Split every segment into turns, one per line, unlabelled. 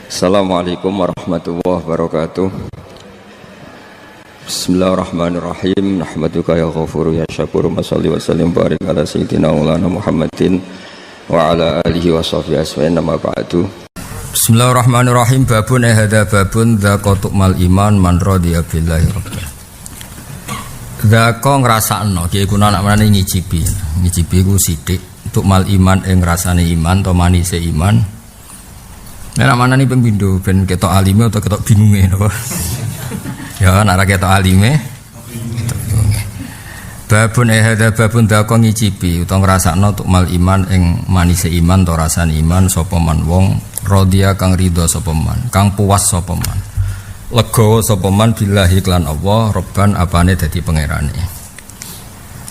Assalamualaikum warahmatullahi wabarakatuh. Bismillahirrahmanirrahim. Nahmaduka ya ghafuru ya syakuru. Mashalli wa sallim barik ala sayyidina maulana Muhammadin wa ala alihi wa sahbihi asma'in. Nama ba'du. Bismillahirrahmanirrahim. Babun ehada babun dzaqatu mal iman man radiya billahi rabbah. Dzaqo ngrasakno ki kuna nak menane ngicipi. Ngicipi ku sithik untuk mal iman ing rasane iman to manise iman. Nek mana nih pembindo ben ketok alime atau ketok bingunge napa? Ya nek ra ketok alime. Babun ehada babun dakon ngicipi utawa ngrasakno tuk mal iman ing manise iman to rasane iman sapa man wong radhiya kang ridho sapa man, kang puas sapa man. Legawa sapa man billahi lan Allah robban apane dadi pangerane.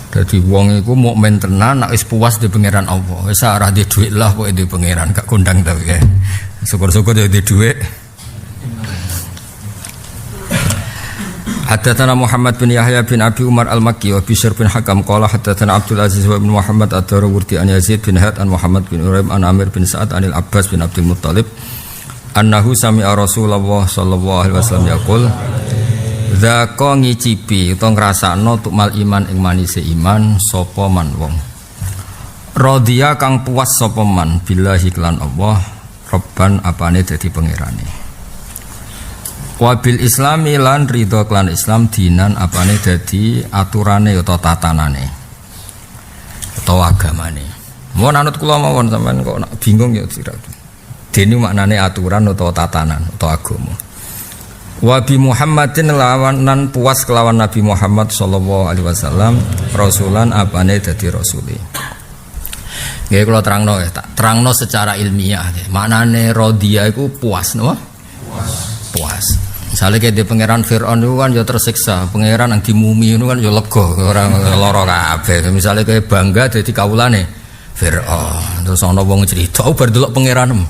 Dadi wong iku mukmin tenan nek wis puas di pangeran Allah. Wis ora di dhuwit lah pokoke di pangeran gak kondang ta kae. Syukur-syukur di dhuwit. Haddatsana Muhammad bin Yahya bin Abi Umar Al-Makki wa Bishr bin Hakam qala haddatsana Abdul Aziz wa bin Muhammad ad-Darawurdi an Yazid bin Had an Muhammad bin Uraim an Amir bin Sa'ad anil Abbas bin Abdul Muttalib annahu sami'a Rasulullah sallallahu alaihi wasallam yaqul dzaqo ngicipi utawa ngrasakno tukmal iman ing manise iman sapa man wong radhiya kang puas sapa man billahi lan Allah robban apane dadi pangerane wabil islami lan ridho klan Islam dinan apane dadi aturane utawa tatanane utawa agamane. Mun anut kula mawon sampean kok nak bingung ya sirat. Dene maknane aturan utawa tatanan utawa agama. Wa bi Muhammadin lawanan puas kelawan Nabi Muhammad sallallahu alaihi wasallam rasulan apane dadi rasuli. Nggih kula terangno ya, tak terangno secara ilmiah nggih. Maknane radhiya iku puas napa? Puas. Misalnya kayak di pangeran Fir'aun itu kan ya tersiksa, pangeran yang dimumi itu kan ya lega, orang loro kabeh. Misalnya kayak bangga jadi kaulane Fir'aun, terus ana wong cerita, bar delok pangeranmu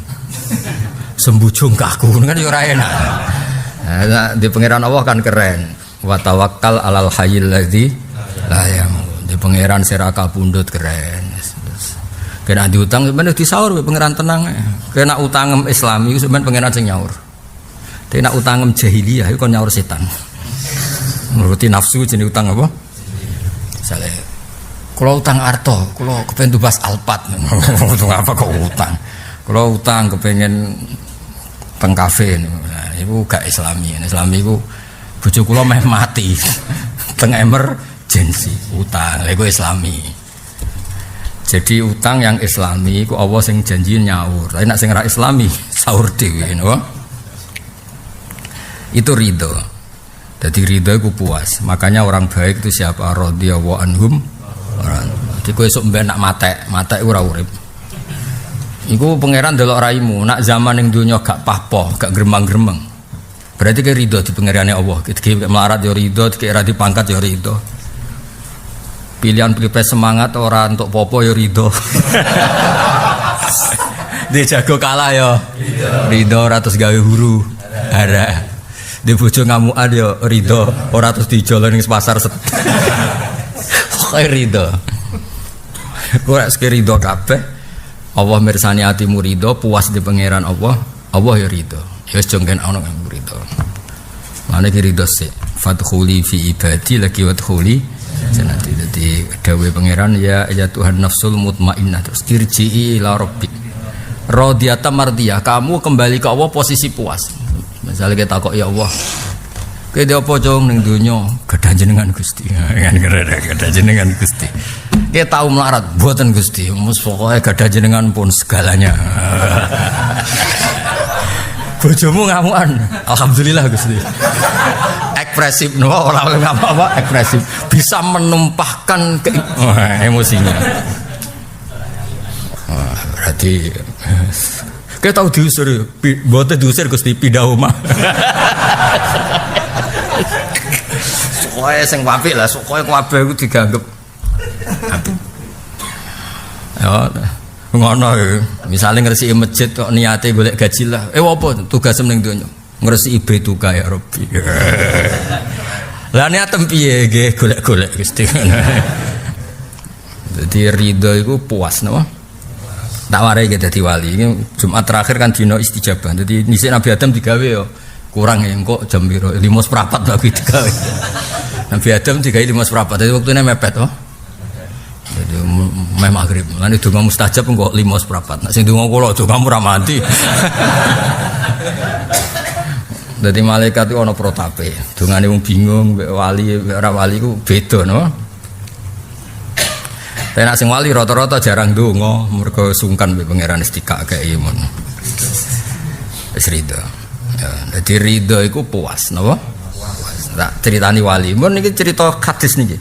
sembujung kaku kan ya ora enak. Nah, di pangeran Allah kan keren. Wa tawakkal alal hayyil ladzi la yamut. Di pangeran serakal pundut keren. Kena diutang sebenarnya disaur pangeran tenang. Kena utang Islami sebenarnya pangeran sing nyaur. Tapi nak utang jahiliyah itu kan nyaur setan. Nuruti nafsu jenis utang apa? Misalnya, kalau utang arto, kalau kepengen tubas alpat, utang apa kok utang? Kalau utang kepengen teng kafe, nah, itu gak Islami. Islami itu bojo kula meh mati, teng emergency utang, itu Islami. Jadi utang yang Islami, itu Allah sing janji nyaur. Tapi nak sing ra Islami, sahur dhewe, no? Itu ridho. Jadi ridho itu puas. Makanya orang baik itu siapa? Radhiyallahu anhum. Jadi kowe esuk mbek nak matek ora urip. Iku pangeran delok raimu, nak zaman ning donya gak pahpoh, gak gremang-gremeng. Berarti ke ridho di pangerane Allah. Iki melarat ya ridho, iki ra dipangkat ya ridho. Pilihan pilpres semangat ora untuk popo ya ridho. Dia jago kalah ya. Ridho ratus gawe huru. Ada. Di bojo ngamukan ya ridho, ora terus dijolong ning pasar set. Pokoke ridho. Ora sek ridho kabeh. Allah mirsani atimu ridho, puas di pangeran Allah, Allah ya ridho. Ya wis jongken ana kang ridho. Mane ki ridho sik. Fadkhuli fi ibadi lagi wadkhuli jannati. Dadi dawuhe pangeran ya Tuhan nafsul mutmainnah terus irji'i ila rabbik. Radiyatan mardiyah, kamu kembali ke Allah posisi puas. Misalnya kita kok ya Allah, kita apa jong neng dunia gadah jenengan Gusti, kan gadah jenengan Gusti. Kita tahu melarat buatan Gusti, mus pokoknya gadah jenengan pun segalanya. Bojomu ngamuan, alhamdulillah Gusti. Ekspresif, no orang apa ekspresif, bisa menumpahkan emosinya. Berarti. Kita tahu diusir, buatnya diusir Gusti pindah omah. Soalnya sing apik lah, soalnya kabeh iku diganggep apik. Ya, ngono ya. Misale ngresiki masjid kok niate golek gaji lah. Apa tugas ning donya? Ngresiki betuka ya Rabbi. Lah niatem piye nggih golek-golek Gusti. Jadi ridho iku puas napa? Tak warai kita dadi wali. Ini Jumat terakhir kan dino istijabah. Jadi nisik Nabi Adam digawe yo kurang ya kok jam piro 5:04 lagi digawe. Nabi Adam digawe 5:04. Jadi waktune mepet oh. Jadi meh maghrib. Lan donga mustajab kok 5:04. Nek sing donga kula dongamu ra mati. Dadi malaikat itu ana protape. Dongane wong bingung mbek wali mbek ora wali ku beda no. Tapi nak sing wali rata-rata jarang donga, mergo sungkan mbek pangeran istikake imun. Wis rido. Ya, dadi rido iku puas, napa? Puas. Tak critani wali. Mun niki cerita hadis niki.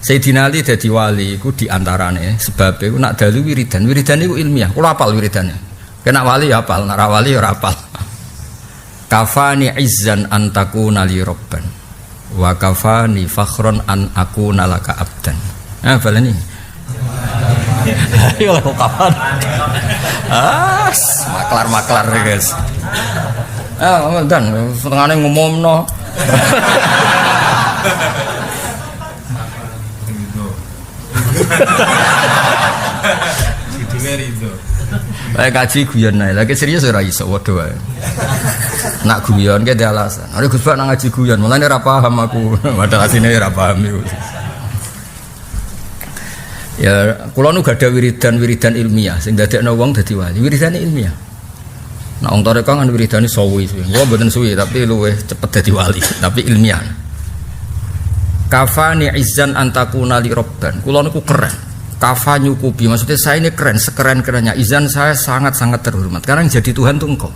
Sayyidina Ali dadi wali iku diantarane sebab iku nak dalu wiridan. Wiridan iku ilmiah. Kula hafal wiridane. Kena wali ya hafal, nak ra wali ya ora hafal. Kafani izzan an takuna li rabban wa kafani fakhron an akuna laka abdan. Ah, baleni. Ayo kok kapan? Maklar-maklar guys. Dan setengahnya ngomongno. Kaji guyon ae. Lagi serius ora iso waduh ae. Nak guyon ke alasan. Are Gus Pak nang ngaji guyon, mulane ora paham aku. Padahal asine ora paham iku. Ya, kula nu gadah wiridan ilmiah sing dadekno wong dadi wali. Wiridane ilmiah. Nek wong tarekah kan wiridane suwi. Kula mboten suwi tapi luwih cepet dadi wali, tapi ilmiah. Kafani izzan antakuna li rabban. Kula niku keren. Kafa nyukupi, maksudnya saya ini keren, sekeren-kerennya. Izan saya sangat-sangat terhormat. Karena yang jadi Tuhan itu engkau.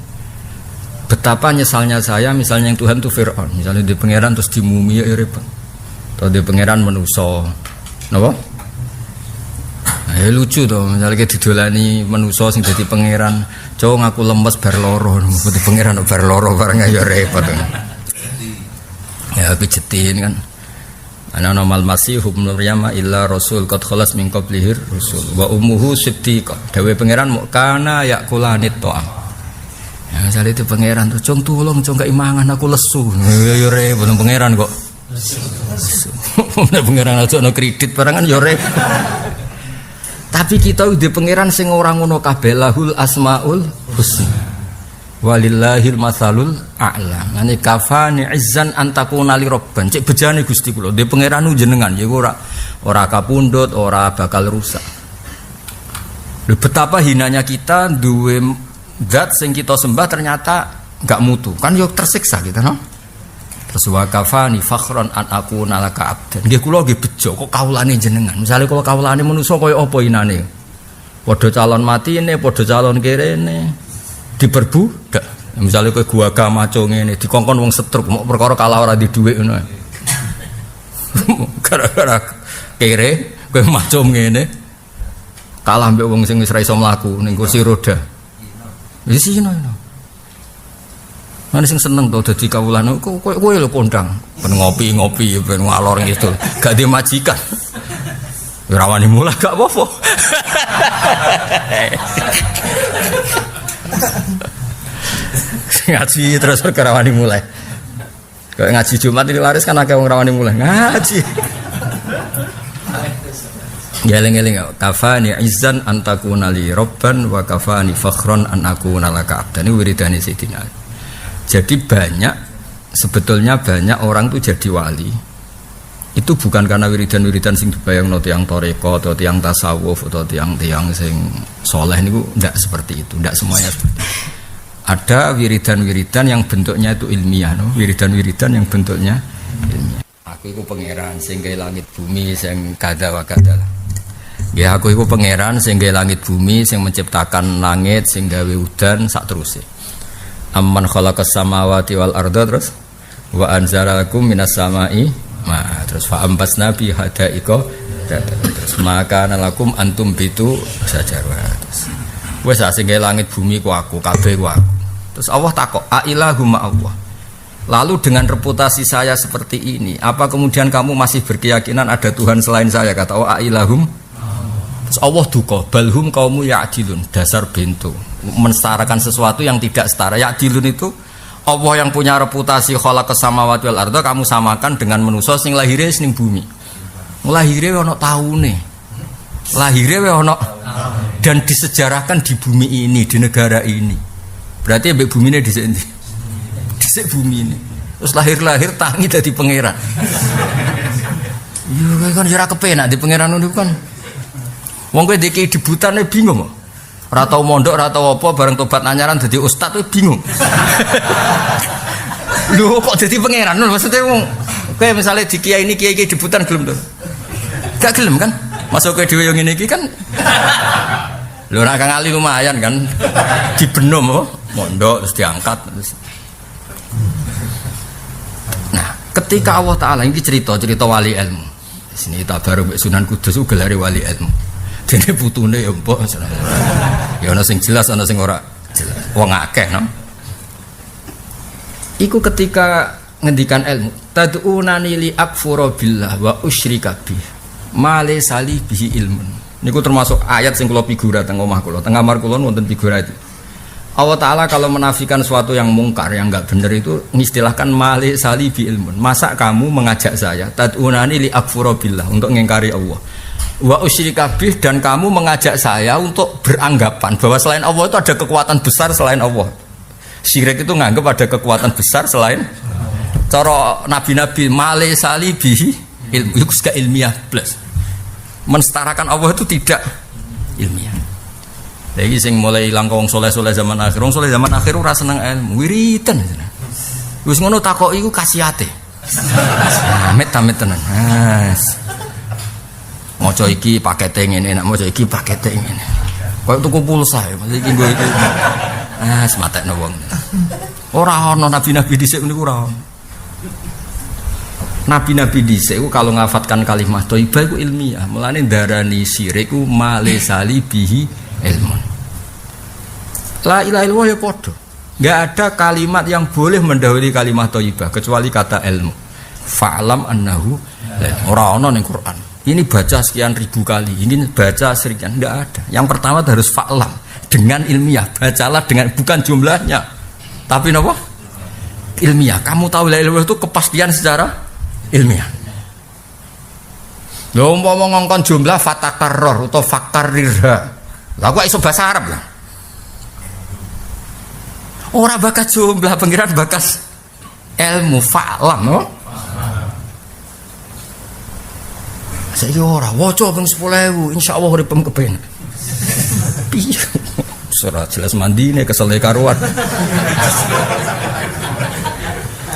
Betapa nyesalnya saya, misalnya yang Tuhan itu Fir'aun. Misalnya di pangeran terus dimumi ya repot. Atau di pangeran menuso. Kenapa? Lucu tuh, misalnya kayak didolani menuso sing jadi pangeran. Cowok ngaku lemes berloro. Di pangeran berloro barangnya ya repot. Ya pijetin kan. Ana normal masih ibnu Maryam illa rasul qad khalas min qablihi rusul wa ummuhu siddiqah. Dawe pangeran mok kana yakulanit ta'am. Ya misale itu pangeran tuh cung tulung cung gak imangan aku lesu. Ya repot pangeran kok. Pangeran aja ono kredit barangan ya repot. Tapi kita udah pangeran sing ora ngono kabeh lahul asmaul husna. Walillahil masalul a'la. Ngene kafani izzan antakuna li rabban. Cek bejane Gusti kula. De pangeran jenengan ya ora kapundhut, ora bakal rusak. Lho betapa hinanya kita duwe zat sing kita sembah ternyata enggak mutu. Kan yo tersiksa kita, no? Terus wa kafani fakhron an akuna laka abdan. Nggih kula nggih bejo kok kawulane jenengan. Misale kula kawulane manusa kaya apa inane? Padha calon matine, padha calon kerene. Diperbu dak misalnya kowe gua maco ngene dikongkon wong setruk mau perkara kalah ora di dhuwit ngono gara-gara kere kowe maco ngene kalah mbek wong sing wis ra iso mlaku ning kursi roda wis sino ana sing seneng to dadi kawulan kowe lho kondang ben ngopi-ngopi ben ngalor gitu gak dimajikan ora wani mulai gak apa-apa. Ngaji terus perkara wani mulai. Kayak ngaji Jumat ini laris kan akeh wong rawani mulai ngaji. Geleng-geleng kafani izzan antakuna li rabban wa kafani fakhron an akuna laka abdan. Ini wiridane Sayyidina. Jadi sebetulnya banyak orang tuh jadi wali. Itu bukan karena wiridan-wiridan sing dibayangno tiyang toreko atau tiyang tasawuf atau tiyang-tiyang sing soleh niku ndak seperti itu, ndak semuanya seperti itu. Ada wiridan-wiridan yang bentuknya itu ilmiah, no? Wiridan-wiridan yang bentuknya ilmiah. Aku itu pangeran sing gawe langit bumi sing kada wa kada. Ya aku itu pangeran sing gawe langit bumi sing menciptakan langit sing gawe udan sak teruse. Amman khalaqas samawati wal arda terus wa anzalakum minas samai terus fa ambasna bi hadaika terus maka nalakum antum bitu sajarwa terus wis sing gawe langit bumi ku aku kabeh ku aku. Terus Allah takok, "Ailahumma Allah." Lalu dengan reputasi saya seperti ini, apa kemudian kamu masih berkeyakinan ada Tuhan selain saya? Kata Allah, "Ailahum." Terus Allah duka, "Balhum kaumu ya'dilun." Dasar bento, mensetarakan sesuatu yang tidak setara. Ya'dilun itu Allah yang punya reputasi khalaqas samawati wal arda kamu samakan dengan manusia sing lahire ning bumi. Lahire ana taune. Lahirnya wae ono dan disejarahkan di bumi ini, di negara ini. Berarti mbek bumine dhisik endi? Dhisik bumi ini. Terus lahir tangi dadi pangeran. Iya kan ora kepenak di pangeran niku kan. Wong kowe dikei debutane bingung kok. Ora tau mondok, ora tau apa bareng tobat anyaran dadi ustaz kowe bingung. Lho kok dadi pangeran maksudnya wong kowe misale di kiai ini kiai debutan gelem to? Gak gelem kan? Masuk kowe dhewe yo ngene iki kan. Lho nek Kang Ali lumayan kan. Dibenom apa? Mondok terus diangkat terus. Nah, ketika Allah Taala ini cerita wali ilmu. Sini tabaruk Sunan Kudus ku gelare wali ilmu. Dene putune ya mbok. Ya ana sing jelas ana sing ora jelas. Wong akeh no. Iku ketika ngendikan ilmu, tad'unani li akfura billah wa usyrika bih. Ma laysa li bihi ilmun. Niku termasuk ayat sing kula figura teng omah kula, teng kamar kula wonten figura itu. Allah Ta'ala kalau menafikan suatu yang mungkar, yang enggak benar itu mengistilahkan mali sali bi ilmun. Masa kamu mengajak saya tad'unani li akfura billah untuk mengingkari Allah. Wa usyrika bih, dan kamu mengajak saya untuk beranggapan bahwa selain Allah itu ada kekuatan besar selain Allah. Syirik itu nganggap ada kekuatan besar selain cara nabi-nabi mali sali bihi ilmu. Itu gak ilmiah plus. Mensetarakan Allah itu tidak ilmiah. Lagi sing mulai ilang wong soleh-soleh zaman akhir. Wong soleh zaman akhir ora seneng ilmu, wiritan. Wis ngono takoki iku kasihate. Amit-amit tenan. Maca iki pakete ngene, nek maca iki pakete ngene. Kayak tuku pulsa ya, iki nggo iki. Sematekno wong. Ora ana nabi-nabi dhisik niku ora. Nabi-nabi dhisik kalau ngafatkan kalimat thayyibah iku ilmiah. Mulane darani syirik ku malesali bihi ilmun. La ilaha illallah ya podo. Enggak ada kalimat yang boleh mendahului kalimat thayyibah kecuali kata ilmu. Fa'lam annahu ora ana ning Quran. Ini baca sekian ribu kali, ini baca sekian, enggak ada. Yang pertama harus fa'lam dengan ilmiah, bacalah dengan bukan jumlahnya. Tapi napa? Ilmiah. Kamu tahu la ilaha illallah itu kepastian secara ilmiah. Lho umpama ngongkon jumlah fatakarror atau fakarirha. Lah kok iso bahasa Arab lah. Ora bakas jumlah pengiran bakas ilmu fa'lam no. Saiki ora waca ping 10.000 insyaallah uripem kepenak. Piye? Ora jelas mandine kesel karuan.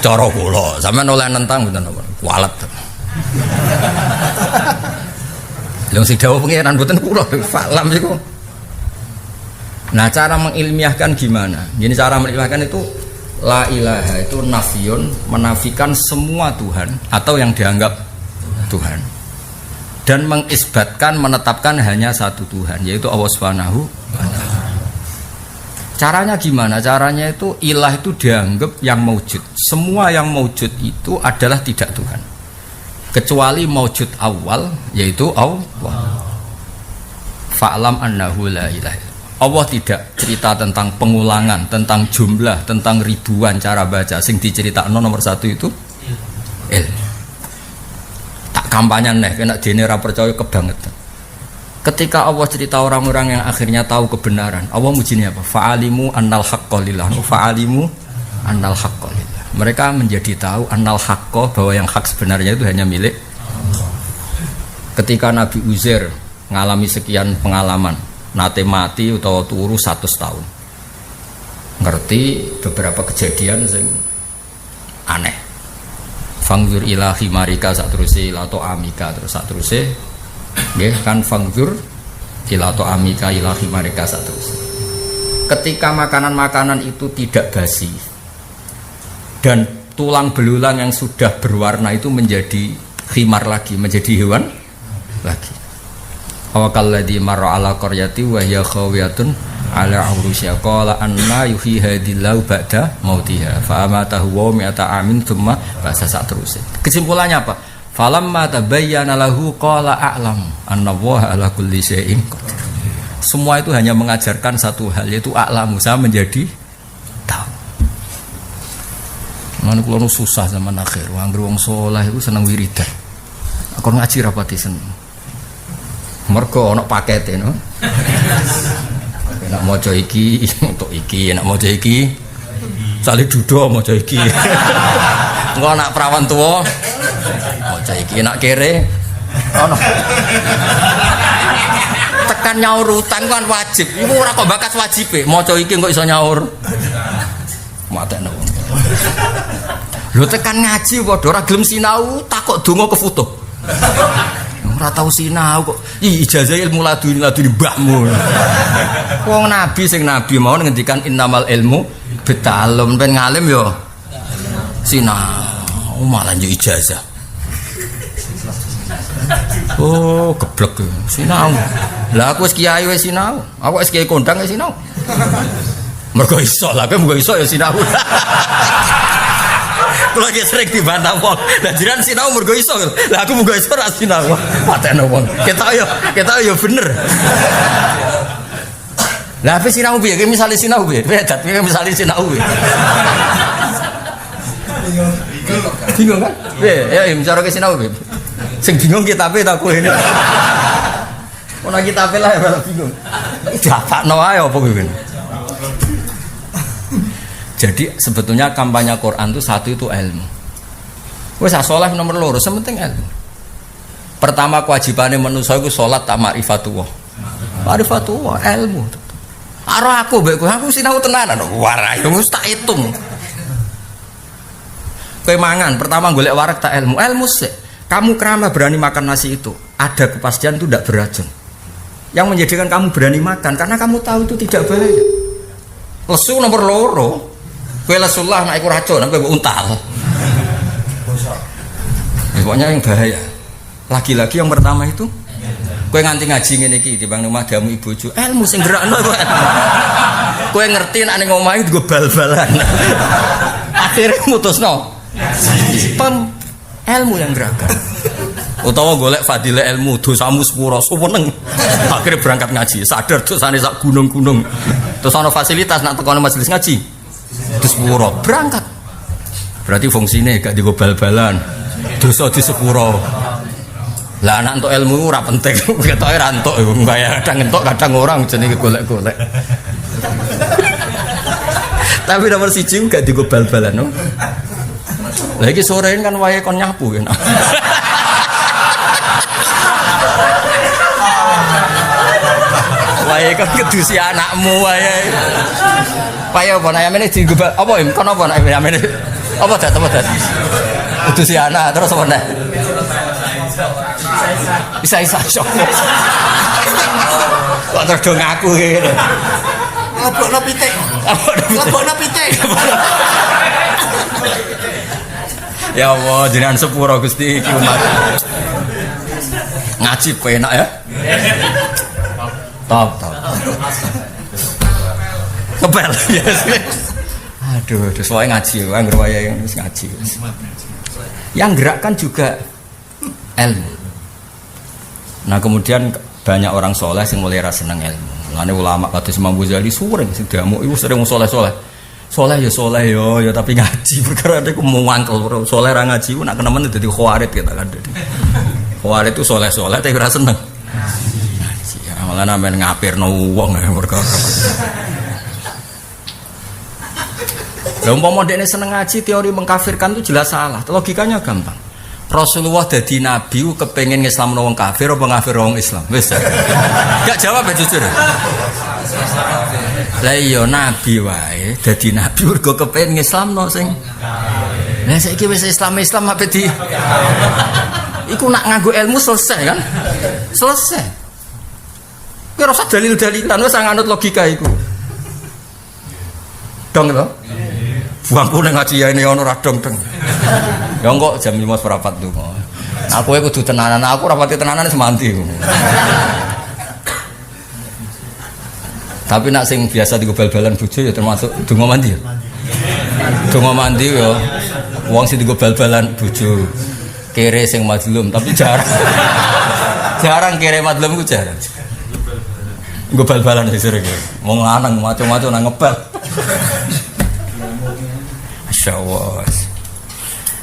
Cara kula sampean oleh nentang mboten napa. Kualet. Lha sing dawuh pengiran mboten kula fa'lam iku. Nah, cara mengilmiahkan gimana? Jadi cara mengilmiahkan itu la ilaha itu nafiyun, menafikan semua Tuhan atau yang dianggap Tuhan. Dan mengisbatkan, menetapkan hanya satu Tuhan, yaitu Allah Subhanahu wa ta'ala. Caranya gimana? Caranya itu ilah itu dianggap yang maujud. Semua yang maujud itu adalah tidak Tuhan. Kecuali maujud awal, yaitu Allah. Fa'lam annahu la ilaha. Allah tidak cerita tentang pengulangan, tentang jumlah, tentang ribuan cara baca. Sing diceritakno nomor satu itu ilmu. Tak kampanye nih, kena dene ra percaya kebangetan. Ketika Allah cerita orang-orang yang akhirnya tahu kebenaran, Allah mujinya apa? Fa'alimu annal haqqa lillah. Fa'alimu annal haqqa lillah. Mereka menjadi tahu annal haqqa, bahwa yang hak sebenarnya itu hanya milik Allah. Ketika Nabi Uzair mengalami sekian pengalaman, nate mati atau turu 100 tahun, ngerti beberapa kejadian sing aneh. Fangzur ilahi marika sak teruse ilato amika terus sak teruse nggih kan fangzur ilato amika ilahi marika sak teruse. Ketika makanan-makanan itu tidak basi dan tulang belulang yang sudah berwarna itu menjadi khimar lagi, menjadi hewan lagi. Awakalladzi marra ala qaryati wa hiya khawiyatun ala urusya qala anna yuhyi hadillahu ba'da mautiha fa amatahu wa mi'ata amin thumma ba'sa terus. Kesimpulannya apa? Falamma tabayyana lahu qala a'lam anna Allaha ala kulli syai'in qadir. Semua itu hanya mengajarkan satu hal, yaitu a'lamu, saya menjadi tahu. Mana kula susah zaman akhir, wong saleh iku seneng wiridan. Aku ngaji rapati seneng. Mergo ana pakete no. Nek maca iki untuk iki, nek maca iki sale dudo maca iki. Engko anak prawan tuwa maca iki, nek kere ana. Tekan nyaur utang kan wajib. Iku ora kok bakas wajibe, maca iki engko iso nyaur. Matekno. Lho tekan ngaji padha ora gelem sinau, takok donga kefutuh. Ora tau sinau kok ijazah ilmu laduni mbahmu. Wong nabi sing nabi mau ngendikan innamal ilmu bitalum ben ngalim yo sinau malah yo ijazah. Oh geblek sinau. Lah aku wis kiai wis sinau, aku wis kiai kondang wis sinau. Mergo iso lah, kowe mergo iso ya sinau. Kalau lagi sering dibantah wong, lah jiran sinau mergo iso. Lah aku mergo iso ra sinau. Patene wong. Kita yo bener. Lah apa sinau piye? Misale sinau piye? Wedat piye misale sinau piye? Bingung kan? Ya bicara ke sinau piye? Sing bingung kitabe ta kowe. Ono kitabe lah ya bingung. Dapakno ae apa kowe. Jadi sebetulnya kampanye Quran itu satu itu ilmu. Wes salat nomor loro, sementing ilmu. Pertama kewajibannya manusia itu salat tak ma'rifatullah. Ma'rifatullah ilmu. Aro aku mbek aku sinau tenanan. Warai wis tak hitung. Kowe mangan, pertama golek warak tak ilmu. Ilmu sik. Kamu kerama berani makan nasi itu, ada kepastian itu tidak beracun. Yang menjadikan kamu berani makan karena kamu tahu itu tidak bahaya. Lesu nomor loro. Kowe lesulah nek iku racun, kowe untal. Pokoknya yang bahaya. Lagi-lagi yang pertama itu kowe nganti ngaji ngene iki timbang omah damu ibojo. Ilmu sing gerakno kowe. Kowe ngerti nek ning omah iki nggo bal-balan. Akhire mutusno. Ilmu yang gerakkan. Utawa golek fadilah ilmu dosamu sepuro suweneng. Akhire berangkat ngaji, sadar dosane sak gunung-gunung. Terus ana fasilitas nak tekono majelis ngaji. Terus sepuro berangkat. Berarti fungsinya gak digo bal-balan. Dosa di sepuro. Lah anak untuk ilmu ora penting. Ketoke ra entuk kaya kadang entuk kadang orang jenenge golek-golek. Tapi nomor 1 gak digo bal-balan no. Lah iki sorean kan wayahe kon nyapu kan. Wayahe kon kedusi anakmu wayahe. Payo apa nek amene digo apa kon apa nek amene apa dat. Kedusi anak terus apa nek? Isa-isa sok. Kok terus do ngaku ngene. Lebokno pitik. Lebokno pitik. Ya Allah, jenengan sepuro Gusti iki umat. Ngaji penak ya. Top. Kebel. Aduh, soalnya ngaji ya, anggere wayahe ngaji. Yang gerakkan juga ilmu. Nah, kemudian banyak orang soleh yang mulai rasa seneng ilmu. Mulane ulama kados Imam Ghazali sering sing diamuk iku sering soleh-soleh. Soleh ya tapi ngaji perkara niku mangkel soleh ra ngaji ku nak kenemen dadi khawarit kita kan. Khawarit itu soleh tapi ora seneng. Ngaji malah sampean ngapirno wong perkara. Lah umpama dekne seneng ngaji teori mengkafirkan itu jelas salah. Logikanya gampang. Rasulullah dadi nabi kepengin ngislamno wong kafir apa ngafir wong Islam? Wis. Gak jawab ya jujur. Lah iya nabi wae dadi nabi mergo kepengin ngislamno sing. Lah saiki wis Islam apa di iku nak nganggo ilmu selesai kan? Selesai. Kowe ora usah dalil-dalilan wis nganut logika iku. Dong to? Buangku ning ngaji ya ini ono ra dong-dong. Ya kok jam 5:04 tuh. Aku kudu tenanan, aku rapati tenanan semanti. Tapi nak sing biasa digo bal-balan bojo ya termasuk donga mandi ya. Donga mandi ya wong sing digo bal-balan bojo. Kere sing mazlum tapi jarang. Jarang kere mazlum ku jarang. Nggo bal-balan sing sering. Wong lanang maco-maco nang ngebal. Masyaallah.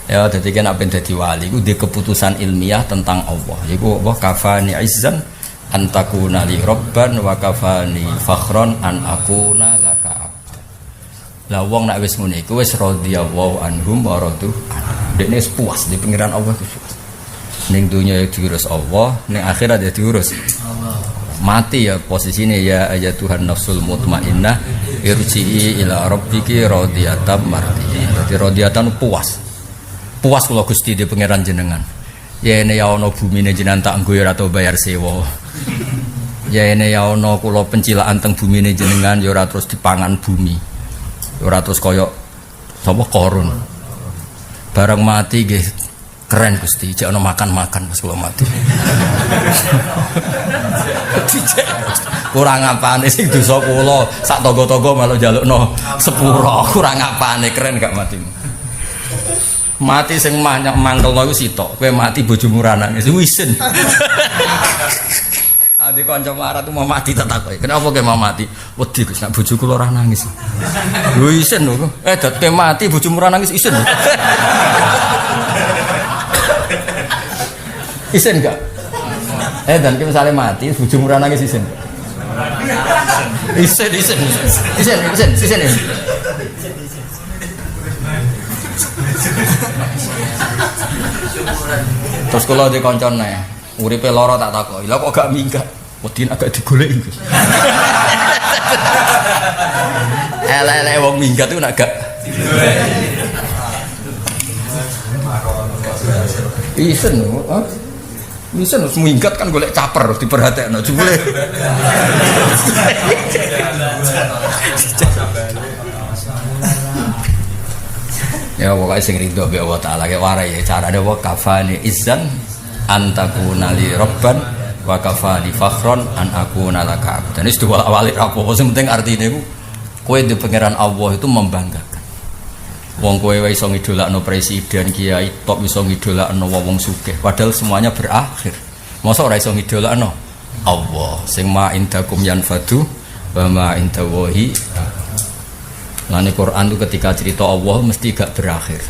Ya jadi kan apa yang jadi wali itu dia keputusan ilmiah tentang Allah. Iku Allah kafani izzan antakuna li robban wa kafani fakhron an akuna laka abdan. Lah wong nek wis ngene iku wis radhiyallahu anhum wa radu dekne wis puas di pengiran Allah itu. Ning dunya diurus Allah, ning akhirat ya diurus Allah. Mati ya posisine ya Tuhan nafsul mutmainnah irji'i ila rabbiki radiyatan mardiyah. Dadi radiyatan puas. Puas kula Gusti di pangeran jenengan. Ya ene ya ana bumine jenengan tak nggo ora tau bayar sewa. Ya ene ya ana kula pencilaan teng bumine jenengan ya ora terus dipangan bumi. Ya ora terus kaya sapa korun. Barang mati nggih keren Gusti, jek ana makan-makan pas kula mati. Kurang apane sing dosa kula, sak tangga-tangga malah njalukno sepuro. Kurang apane keren gak mati. Mati sing mangkelno iku sitok. Kowe mati bojomu ra nangis wisen. Ade kanca marat mau mati tak takoki. Kenapa kowe mau mati? Wedi Gus, nek bojoku ora nangis. Lho isen lho. Dat kowe mati bojomu ora nangis isen. Isen enggak? Dan kowe misale mati bojomu ora nangis isen. Isen. Terus kalau di koncone uripe lara tak takoki, lha kok gak minggat? Wedi agak digoleki. Elek wong minggat iku nak gak isen lho, isen harus minggat kan golek caper harus diperhatekno jebule. Ya pokoknya sing ridho bi Allah taala ke warai ya carane wa kafani izzan antakuna li robban wa kafani fakhron an akuna laka abdan. Wis dua awali apa sing penting artine iku kowe di pangeran Allah itu membanggakan. Wong kowe wae iso ngidolakno presiden, kiai top iso ngidolakno wong sugih padahal semuanya berakhir. Mosok ora iso ngidolakno Allah sing ma indakum yanfadu wa ma indallahi. Lani Quran itu ketika cerita Allah mesti gak berakhir.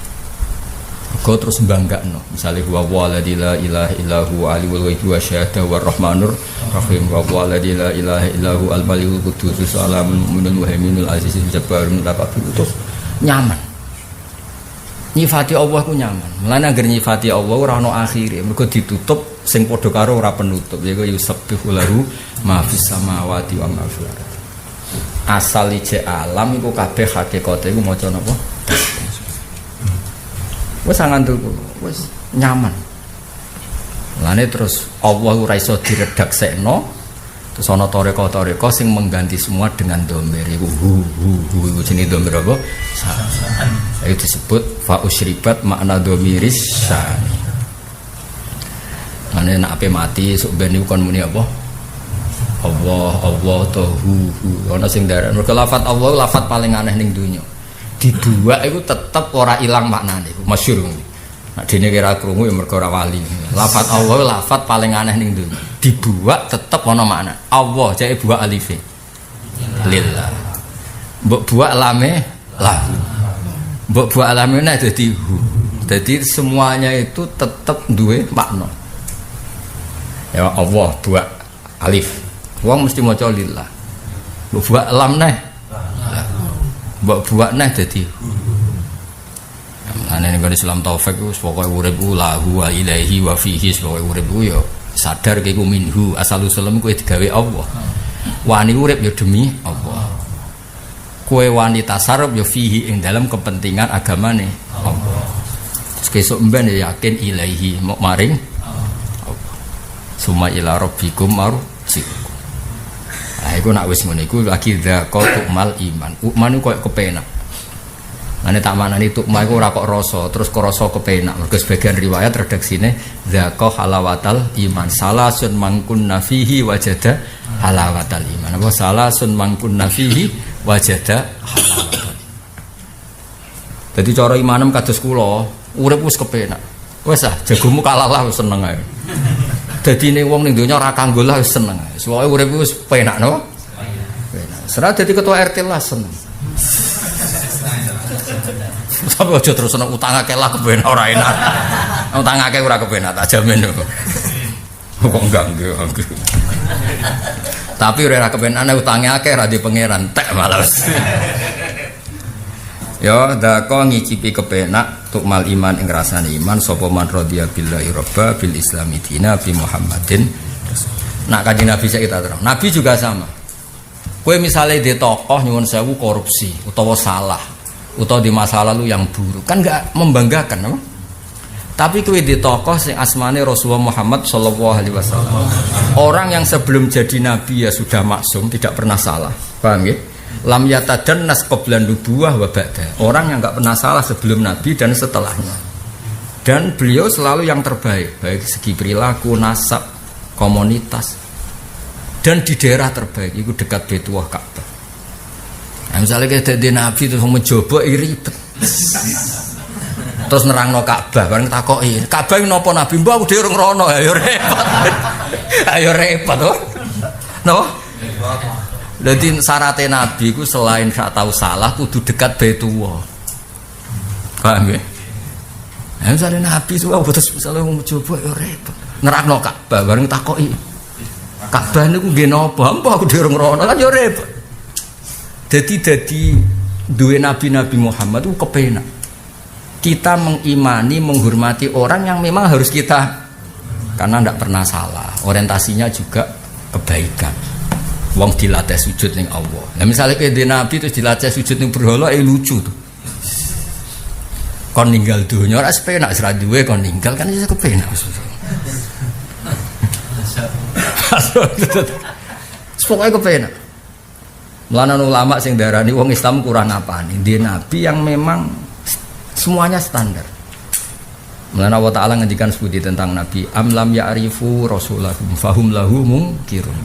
Kau terus banggakno. Misalnya huwa la ilaha illahu alimul ghaibi wasyahada warrahmanur rahim wa la ilaha illahu al-malikul quddus salamun mu'minul muhaiminul azizul jabbarul mutakabbir. Terus nyaman. Nyifati Allah ku nyaman. Mulane anggere nyifati Allah ora ana akhire. Mergo ditutup sing padha karo ora penutup. Yaiku yusabbihu lahu ma fis samawati wa ma fil ardh. Asal ije alam iku kabeh hakikate iku maca napa? Wis ngandel wis nyaman. Lane terus Allah ora iso diredaksekno. Terus ana toreko-toreko sing mengganti semua dengan dhamir iku iku jenenge dhamir apa? Itu disebut fa usyribat makna dhamiris syan. Lane nek ape mati sok ben iku kon muni apa? Allah tohu ana sing ndaran mergo lafat Allah lafat paling aneh ning donya dibuak iku tetep ora ilang maknane iku masyhur nek dene kira krungu ya mergo ora wali lafat Allah lafat paling aneh ning donya dibuak tetep ana makna Allah cek buak alife lillah mbok buak lame lahu mbok buak lame nek dadi hu dadi semuanya itu tetep duwe makna ya Allah buak alif wong mesti maca lillah. Mbok buak lam neh. Mbok buak neh dadi. Ana ning Islam taufik wis pokoke urip ku lahu wa ilaihi wa fihi pokoke urip ku ya sadar kiku minhu asal usulem kowe digawe Allah. Wani urip ya demi Allah. Kowe wani tasarruf ya fihi ing dalam kepentingan agamane Allah. Terus kesuk mben ya yakin ilaihi mok maring Allah. Summa ila rabbikum marji'ukum. Nah, iku nak wis ngene iku lagi dzaqatu mal iman. Iman iku koyo kepenak. Mane tak manani tukma iku ora kok rasa, terus kok rasa kepenak. Mergo sebagian riwayat redaksine dzaqa halawatal iman. Salasun mangkunna fihi wajada halawatal iman. Apa salasun mangkunna fihi wajada halawatal. Dadi cara imanem kados kula, urip wis kepenak. Wis ah jagomu kalalah wis seneng ae. Dadi ning wong ning donya ora kanggo lah wis seneng. Soale urip wis penak no. Penak. Serah dadi ketua RT lah seneng. Sampe aja terus seneng utang akeh lah kepenak ora enak. Utang akeh ora kepenak tak jamin. Kok enggak. Tapi ora kepenane utange akeh ra di pangeran tek malas. Ya dako ngicipi kepenak tukmal iman ing rasane iman sapa man radhiya billahi robba bil islami dina bi Muhammadin. Nak Kanjeng Nabi saya kita terang. Nabi juga sama. Kowe misalnya di tokoh nyuwun sewu korupsi utawa salah utawa di masa lalu yang buruk kan enggak membanggakan apa? Tapi kowe di tokoh sing asmane Rasulullah Muhammad sallallahu alaihi wasallam. Orang yang sebelum jadi nabi ya sudah maksum, tidak pernah salah. Paham nggih? Lam yatadannas qablan nubuwah wa ba'da. Orang yang enggak pernah salah sebelum nabi dan setelahnya. Dan beliau selalu yang terbaik, baik segi perilaku, nasab, komunitas. Dan di daerah terbaik itu dekat Baitullah Ka'bah. Nah, misalnya kita jadi nabi terus mencoba ribet. Terus nerangno Ka'bah bareng takoki, Ka'bah napa nabi? Mbah aku dhewe rono ayo repot. Ayo repot to. Napa? Dadi syaratnya nabi ku selain sak tahu salah kudu dekat Baitullah. Paham ya? Nah, misalnya nabi suwe terus misalnya mau coba ayo repot. Nerangno Ka'bah bareng takoki. Ka'bah niku nggih napa? Mbah aku dhewe rono kan yo repot. Dadi duwe nabi-nabi Muhammad ku kepenak. Kita mengimani, menghormati orang yang memang harus kita karena tidak pernah salah, orientasinya juga kebaikan. Wong dilatih sujud ning Allah. Nah misalnya kayak Nabi terus dilatih sujud ning berhala, lucu tuh. Kon ninggal dunya ora sepenak sira duwe kon ninggal kan iso kepenak. Pokoknya kepenak. Melanan ulama sing darani wong Islam kurang apane? Dia nabi yang memang semuanya standar. Mulanya Allah Ta'ala ngendikan sebuti tentang Nabi amlam ya'rifu rasulahum fahum lahu munkirun.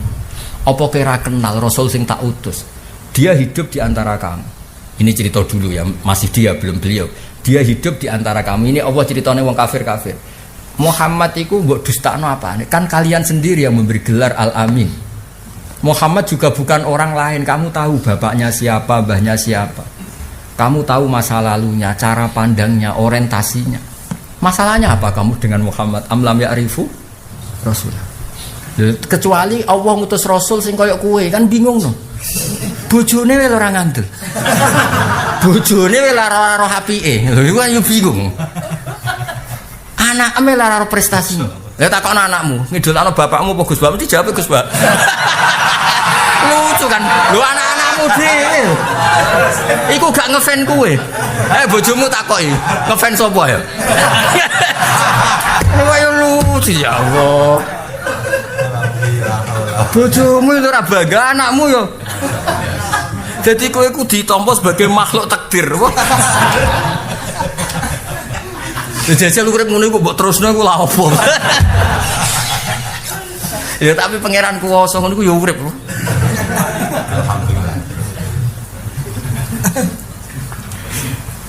Apa kira kenal Rasul sing tak utus? Dia hidup di antara kamu. Ini cerita dulu ya, masih dia belum beliau. Dia hidup di antara kamu. Ini Allah ceritanya wong kafir-kafir. Muhammad itu mbok dustakno apa? Kan kalian sendiri yang memberi gelar Al-Amin. Muhammad juga bukan orang lain. Kamu tahu bapaknya siapa, mbahnya siapa. Kamu tahu masa lalunya, cara pandangnya, orientasinya. Masalahnya apa kamu dengan Muhammad? Amlam ya'rifu Rasulullah. Kecuali Allah ngutus Rasul sing koyok kue, kan bingung no. Bojone wae ora ngandel. Bojone wae lara roh apike. Lho iku ayo bingung. Anakme lara prestasi. Lah takon anakmu, ngidolakno bapakmu apa Gus Bak? Mesti jawab Gus Bak. Lucu kan? Lho anak-anakmu dhewe. Iku gak ngefan kowe. Bojomu takoki, ngefan sapa ya? Ayo lucu ya Allah. Bojomu itu ora bangga anakmu ya. Jadi kowe ku ditampa sebagai makhluk takdir. Jajal urip ngono iku mbok terusno iku lha opo. Ya tapi pangeran kuwasa ngono iku ya urip lho. Alhamdulillah.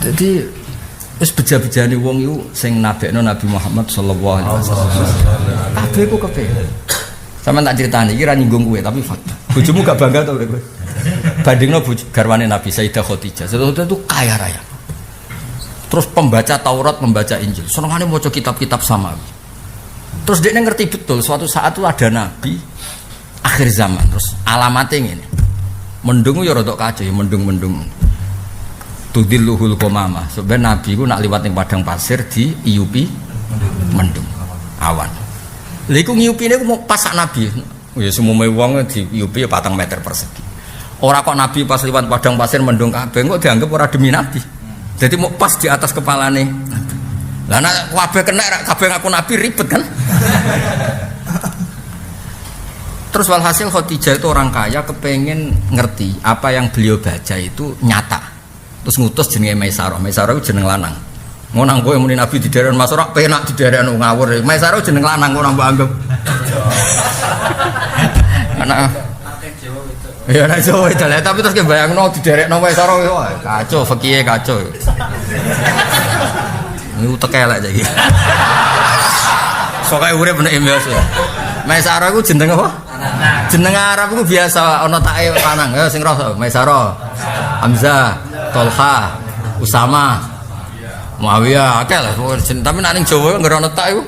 Jadi wis beja-bejane wong iku sing nabekno Nabi Muhammad sallallahu alaihi wasallam. Kabeh ku kepengin. Sampeyan tak critani iki ra nyinggung kowe tapi fakta. Bojomu gak bangga to kowe. Bandingno garwane Nabi Sayyidah Khadijah. Sayyidah itu kaya raya. Terus pembaca Taurat, membaca Injil. Senengane maca kitab-kitab samawi. Terus dia ngerti betul suatu saat itu ada nabi akhir zaman. Terus alamatnya ini mendung ya rodok kacau ya mendung-mendung. Tudilluhul qamamah. Sebenarnya nabi ku nak liwat ning padang pasir di iupi mendung awan. Lha iku ngiupine ku mau pasak nabi. Ya semume wong di iupi ya 4 meter persegi. Ora kok nabi pas liwat padang pasir mendung kabeh kok dianggap ora demi nabi. Jadi mau pas di atas kepalane. Lah nek kabeh kena kabeh ngaku nabi ribet kan. Terus walhasil Khadijah itu orang kaya kepengen ngerti apa yang beliau baca itu nyata. Terus ngutus jenenge Maisarah. Maisarah itu jeneng lanang. Ngonang kowe muni nabi di daerah Maisarah penak di daerah ngawur. Maisarah jeneng lanang ora mbok anggap. Anak ya nek Jawa itu lah, tapi terus kebayangno diderekno wae cara kacau, fakih kacau. Ini utek elek iki. Soale urip nek biasa. Maisarah iku jeneng apa? Jeneng Arab iku biasa ana take lanang. Ya sing roh Maisarah, Hamzah, Tolha, Usama, Muawiyah, akeh lah. Tapi nek ning Jawa ngerono tak iku.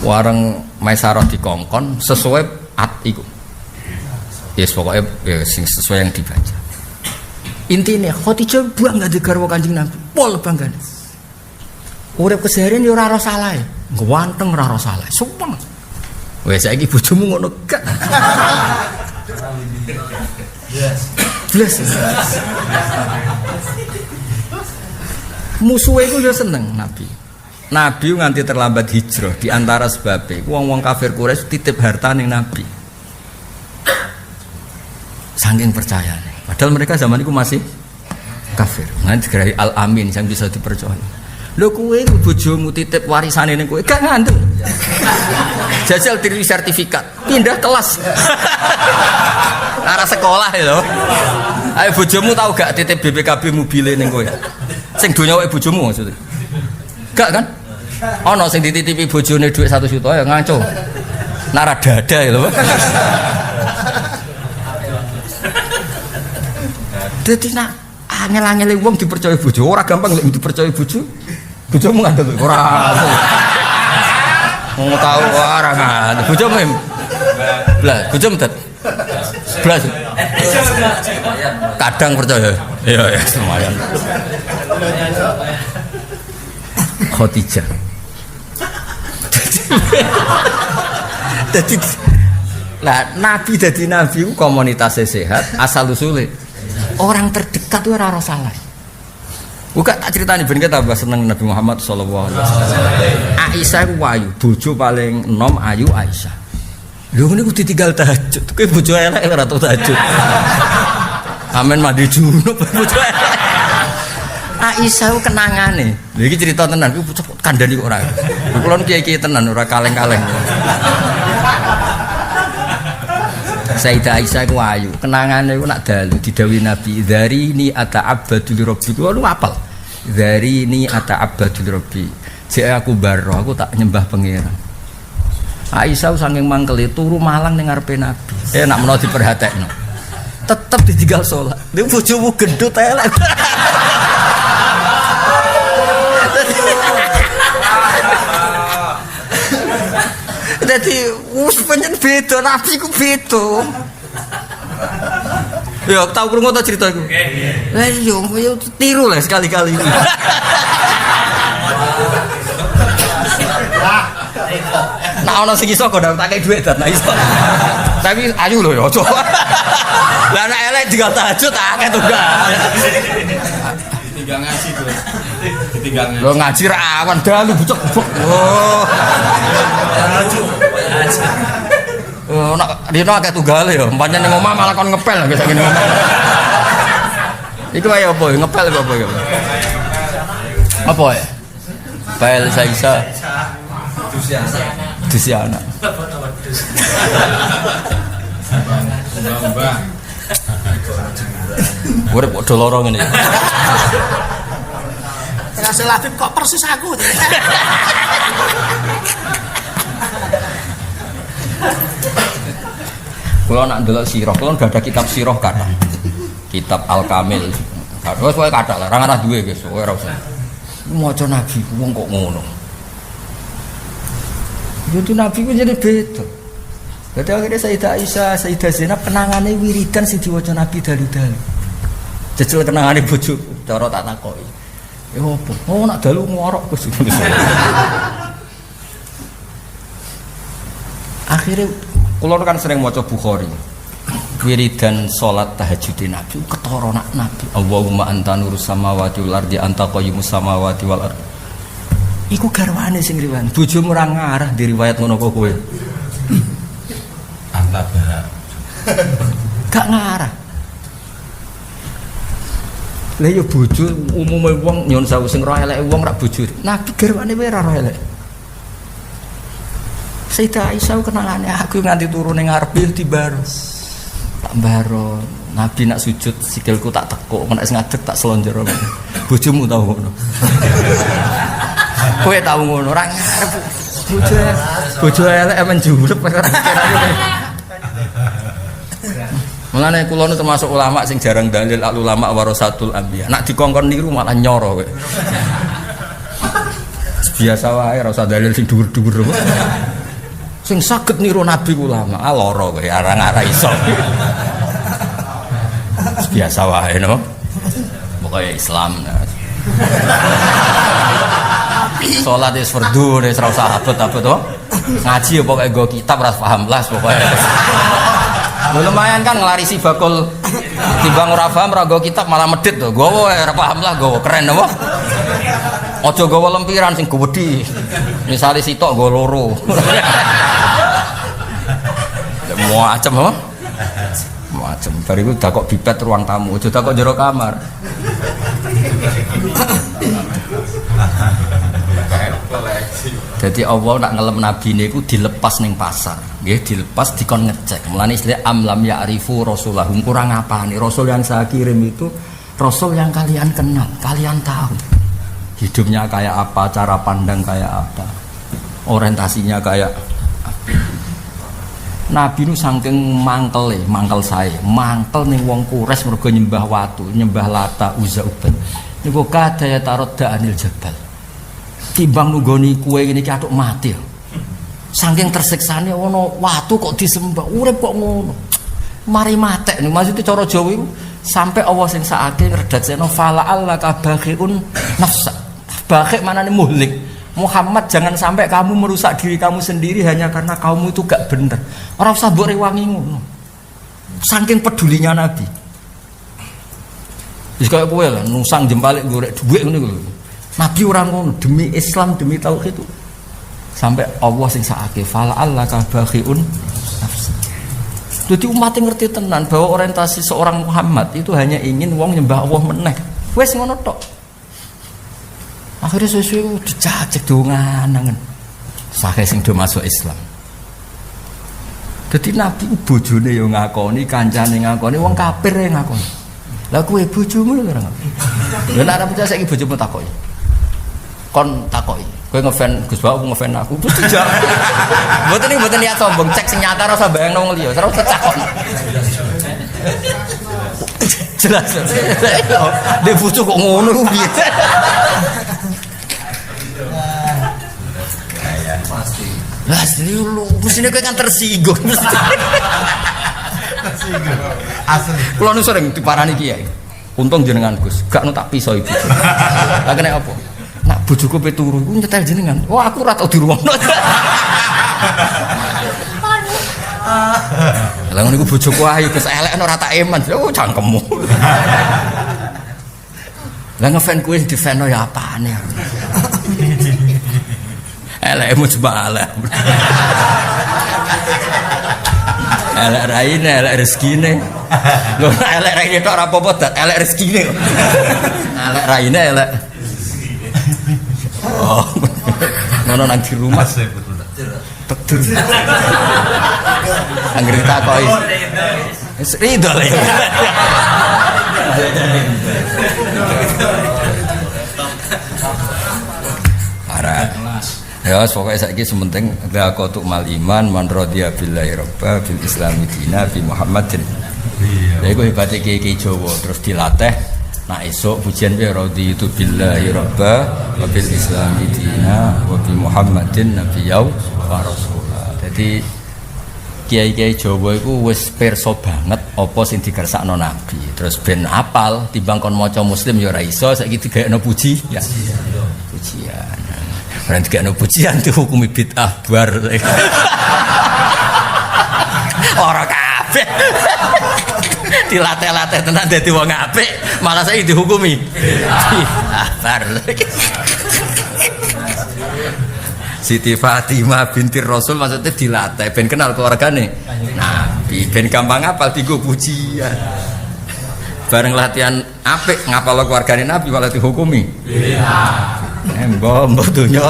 Wareng Maisarah dikongkon sesuai iku. Yes pokoknya sing sesuai yang dibaca. Intinya Khadijah bangga di garwa Kanjeng Nabi. Pol banggane. Urip keseharian yo ora ora salah. Ganteng ora ora salah. Sumpah. Wes saiki bojomu ngono gak. Blas. Musuhe iku yo seneng Nabi. Nabi nganti terlambat hijrah di antara sebabnya wong-wong kafir Quraisy titip harta ning Nabi. Saking percayane. Padahal mereka zaman itu masih kafir. Nanti digerai Al-Amin yang bisa dipercaya. Lho kowe bojomu titip warisane ning kowe gak ngandel. Jajal diri sertifikat, pindah kelas. Arah sekolah lho. Ayo bojomu tahu gak titip BPKB mobile ning kowe. Sing donya wae bojomu maksudnya. Gak kan? Ana sing dititipi bojone dhuwit 1 juta ya ngaco. Nara dada lho. Dadi nak angel-angele wong dipercaya bojo, ora gampang lek dipercaya bojo. Bojomu ngandel ora. Mau tahu ora ngandel. Bojomu blas, bojomu tet. Blas. Kadang percaya. Iya ya lumayan. Khadijah. Jadi lah Nabi dadi nabi komunitasnya sehat asal usule orang terdekat itu ora salah. Bukan tak ceritani ben kita tambah seneng Nabi Muhammad sallallahu alaihi wasallam. Aisyah ku ayu, bojo paling enom ayu Aisyah. Lho ngene ku ditinggal tahajud. Kowe bojo elek ora tau tahajud. Amen mandi junub bojo elek. Aisyah ku kenangane. Lha iki cerita tenan ku kandhani kok ora. Kulo kiai-kiai tenan ora kaleng-kaleng. Sayyidah Aisyah ku ayu, kenangane ku nak dalu didhawuhi Nabi, "Dzari ata'abbadu li rabbi." Kulo apal. "Dzari ata'abbadu li rabbi." Jek aku baro, aku tak nyembah pangeran. Aisyah saking mangkele turu malang ning ngarepe Nabi. Nak menawa diperhatekno. Tetep ditinggal salat. Nek bojomu gendut elek. Jadi wis pancen beda Nabi ku beda. Ya tau krungu ta cerita iku. Lah yo tiru lah sekali-kali. Nah ono sing iso kok tak kei dhuwit tak iso. Tapi ayu lho ya aja. Lah nek elek digal tahajud akeh tunggal. Ditinggal ngaji tuh. Ditinggal ngaji. Lo ngaji ra awan dalu bucek. Oh. Oh, nak dino akeh tunggale ya. Pancen ning omah malah kon ngepel biasa ngene ngomong. Iku ae apa ngepel apa ya? Apa ya? Pel Saisa. Dusiana. Mbah. Urip kok doloro ngene.
Rasa Labib kok persis aku.
Kalau nak ndelok sirah, kalau nggak ada kitab sirah kata, kitab Al Kamil, wes kowe kata lah, orang arah dua guys, kowe ora usah. Maca Nabi, wong kok ngono. Jadi Nabi ku jadi beda. Jadi akhirnya Sayyidah Aisyah, Sayyidah Zainab kenangane wiridan sing diwaca Nabi dalu-dalu. Jejel kenangane bojo, cara tak takoki. Ya opo? Oh nak dalu ngorok Gus. Akhirnya kula kan sering maca Bukhari. Wiridan salat tahajud Nabi ketara nak Nabi. Allahumma anta nurus samawati wal ardi anta qayyimus samawati wal ardi. Iku garwane sing riwan. Bojomu ora ngarah di riwayat ngono kok kowe. Anta bah. Gak ngarah. Lah ya bojo umume wong nyon sawu sing ora eleke wong rak bojo. Nabi garwane wae ora elek. Sayyidah Aisyah kenangane aku nganti turu ning ngarep di baro. Tak baro. Nabi nak sujud sikilku tak tekuk, nek ngadeg tak selonjor. Bojomu tau ngono. Kowe tau ngono ora ngarep. Bojo elek menjulep ora kira-kira. Mulane kula nu termasuk ulama sing jarang dalil al ulama warasatul anbiya. Nak dikongkon niru malah nyoro kowe. Biasa wae ora usah dalil sing dhuwur-dhuwur. Sing saged niru nabi ulama, lara kowe arang-arang iso. Biasa wae no. Pokoke Islam. Salat wis fardu wis ora usah abot-abot to. Ngaji ya pokoke nggo kitab ora paham blas pokoke. Lumayan kan ngelarisi bakul timbang ora paham ora nggo kitab malah medhit to. Gowo ora paham lah gowo keren apa? Aja gowo lempiran sing gedhi. Misale sitok nggo loro. Macam apa? Macam bariku dakok bibet ruang tamu, aja dakok jero kamar. Jadi Allah nak ngelem nabi niku dilepas ning pasar, nggih dilepas dikon ngecek. Mulane istilah amlam ya'rifu rasulahum kurang apane. Rasul yang saya kirim itu rasul yang kalian kenal, kalian tahu. Hidupnya kayak apa, cara pandang kayak apa, orientasinya kayak apa. Nabi nu saking mangkel ning wong Quraisy mergo nyembah watu, nyembah Lata, Uzza, Uban. Niku kadaya tarodda anil jabal. Timbang nunggoni kowe ngene iki atuk mati. Saking tersiksane ana watu kok disembah, urip kok ngono. Mari matek niku maksudnya cara Jawa iku sampai Allah sing sakake ngredakseno fala allaka bakhiun nafsa. Bakhik manane muhlik. Muhammad jangan sampai kamu merusak diri kamu sendiri hanya karena kamu itu gak bener. Orang usah mbok rewangi ngono. Saking pedulinya Nabi. Wis kaya kowe lah nusang jempalik golek dhuwit ngene lho. Nabi ora ngono demi Islam demi tauhid itu. Sampai Allah sing sakake fala allaka bakhiun nafs. Jadi umat ngerti tenan bahwa orientasi seorang Muhammad itu hanya ingin wong nyembah Allah meneh. Wis ngono tok. Akhirnya sesuatu dicacek dongan-angan saking sing do masuk Islam. Dadi Nabi bojone yo ngakoni, kancane ngakoni, wong kafir e ngakoni. Lah kowe bojomu lho ora ngakoni. Lha nek arep saiki bojomu takoki. Kon takoki. Kowe ngefan Gus Bapak ngefan aku. Terus dijawab. Mboten niat sombong, cek sing nyata ora usah bayangno wong liya, ora usah takon. Jelas. Dia bojo kok ngono ku piye? Lah lu mestine kowe kan tersinggung. Tersinggung. Asli. Kulo nu sering diparani kiai. Untung jenengan Gus, gak nu tak pisau ibu. Lah kene apa? Nak bojoku pe turu ku nyetel jenengan. Oh aku ora tau dirungokno. Lah ngono iku bojoku ayu Gus elek ora tak eman. Oh cangkemmu. Lah ngefan kuwi di-fano ya apane. Elekmu coba elek. Elek raine, elek rezekine. Lho elek raine tok ora apa-apa dak, elek rezekine kok. Elek raine elek. Oh. Ngono nang di rumah. Betul. Anggere ditakoki. Wis rido le. Parah. Ya, pokoknya saiki sementing laqatu mal iman man radiya billahi rabba bil islami dina bi Muhammadin. Lha iku hebate iki Jawa terus dilatih. Nah esuk pujian piye raditu billahi rabba wa bil islami dina wa bi Muhammadin nabiyya wa rasulullah. Jadi kiai-kiai Jawa iku wis pirsa banget apa sing dikersakno Nabi. Terus ben apal timbang kon maca muslim ya ora iso saiki digayakno puji ya. Pujian. Berarti gak ada pujian dihukumi bid'ah bar. Orang kabeh dilatih-latih tenan dadi wong apik, malah saya dihukumi bid'ah bar. Siti Fatimah binti Rasul maksudnya dilatih ben kenal keluargane Nabi, ben gampang apal digo pujian. Bareng latihan apik ngapal keluargane Nabi malah dihukumi bid'ah. Mbok dunya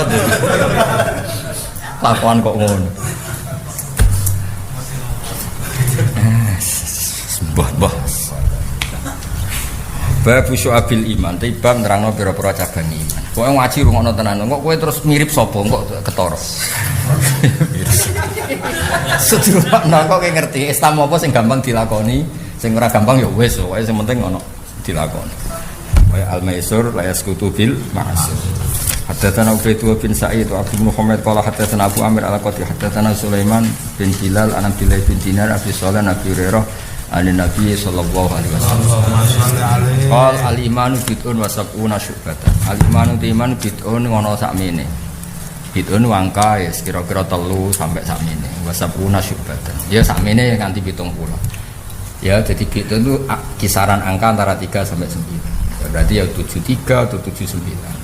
lakuan kok ngono. Mbah. Bab syu'abil iman, tiba nerangno pira-pira cabang iman. Pokoke ngaji rungokno tenan, kok kowe terus mirip sapa kok ketara. Sedurunge kok ngerti Islam apa sing gampang dilakoni, sing ora gampang ya wis, pokoke sing penting ono dilakoni. Al-Maisur la yasqutu bil ma'sur. Haddatsana Ubaidullah bin Sa'id wa Abu Muhammad qala haddatsana Abu Amir al-Qadi haddatsana Sulaiman bin Bilal an Abdullah bin Dinar Abi Shalih Nabi Hurairah an Nabi sallallahu alaihi wasallam. Qal al-imanu bid'un wa sab'una syu'batan. Al-imanu iman bid'un ngono sakmene. Bid'un wangka ya kira-kira 3 sampai sakmene. Wa sab'una syu'batan. Ya sakmene nganti 70. Ya jadi bid'un itu kisaran angka antara 3 sampai 9. Berarti ya 73 atau 79.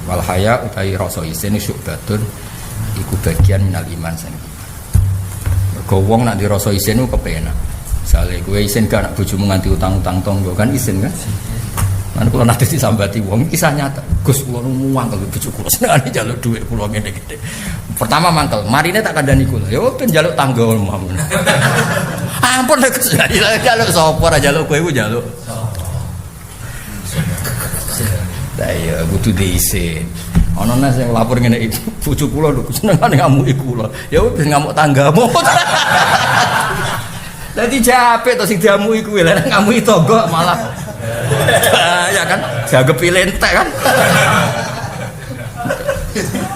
Wal haya utawi rasa isin syu'batun iku bagian minal iman sing. Mergo wong nek dirasa isin ku kepenak. Misale kowe isin gak nak bojomu nganti utang-utang tonggo kan isin kan. Lan kula nate disambati wong kisah nyata. Gus kula muang kalau bojo kula senengane njaluk dhuwit kula ngene iki. Pertama mangkel, marine tak kandhani kula. Ya ben njaluk tangga mawon. Ampun Gus, njaluk sapa ora njaluk kowe ku njaluk. Lah ya butuh diisin. Ana nang sing lapor ngene iki, bojo kula lho senengane ngamuki kula. Ya wis ngamuk tanggamu. Dadi capek to sing diamuki kuwi, lah ngamuki tangga malah. Ya kan, dianggep lentek kan.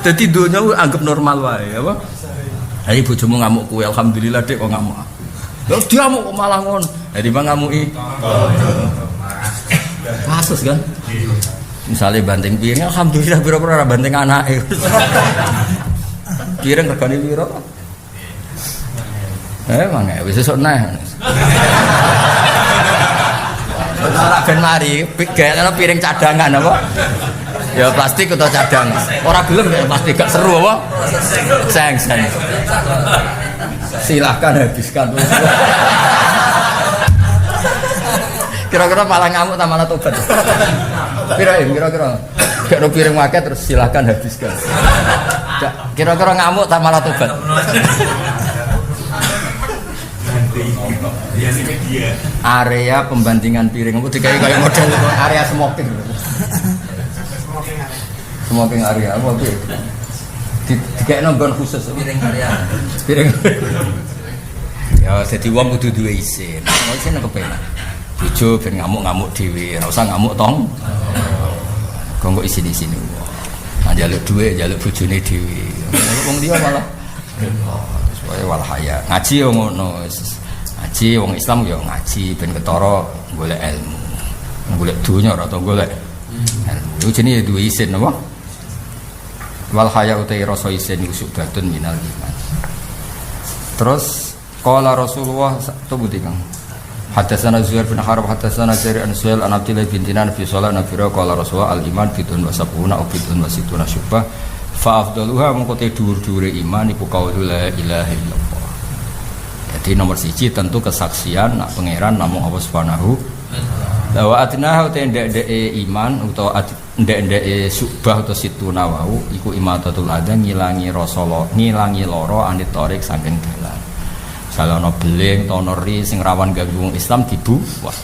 Dadi donya anggap normal wae, apa? Ayo bojomu ngamuk kuwi, alhamdulillah Dik kok ngamuk. Lha diamuk kok malah ngono. Dadi bang ngamuki. Kasus kan? Misalnya banting piring, alhamdulillah pira-pira banting anake. Piring regane pira? Mangke wis esuk neh. Ora ben mari, ana piring cadangan apa? Ya plastik atau cadang. Ora gelem ya plastik gak seru apa? Seng. Silahkan habiskan. Kira-kira malah ngamuk tak malah tobat. Kira-kira gak ada piring waket terus silahkan habiskan. Kira-kira ngamuk tak malah tobat. Area pembandingan piring itu dikai kayak model area smoking. Smoking area apa piye? Dikai nonggon khusus piring area. Piring. Ya dadi wong kudu duwe isin. Isin kepenak. Bojo ben ngamuk-ngamuk dhewe, ora usah ngamuk tong. Kok isin-isin wong. Njaluk dhuwit, njaluk bojone dhewe. Wong liya malah supaya wal haya. Ngaji yo ngono. Ngaji wong Islam yo ngaji ben ketara golek ilmu. Golek donya ora tau golek ilmu. Iku jenenge duwe isin apa? Wal haya utai rasa isin iku subatun minal iman. Terus qala Rasulullah tubuti Kang. Haddatsana Zuhair bin Harb haddatsana Jarir an Suhail an Abdillah bin Dinar fi shalah Nabi qala Rasulullah al iman bidun wa sabuna au bidun wa situna syubah fa afdaluha mongko te dhuwur-dhuwure iman iku qaulul la ilaha illallah. Jadi nomor 1 tentu kesaksian nak pangeran namung Allah Subhanahu wa ta'ala. Te ndek-ndeke iman utawa ndek-ndeke syubah utawa situna wau iku imatatul adza ngilangi rasa ngilangi lara anit tarik saking dalan. Kalau ono beling, tonori, sing rawan ganggu Islam dibuwah.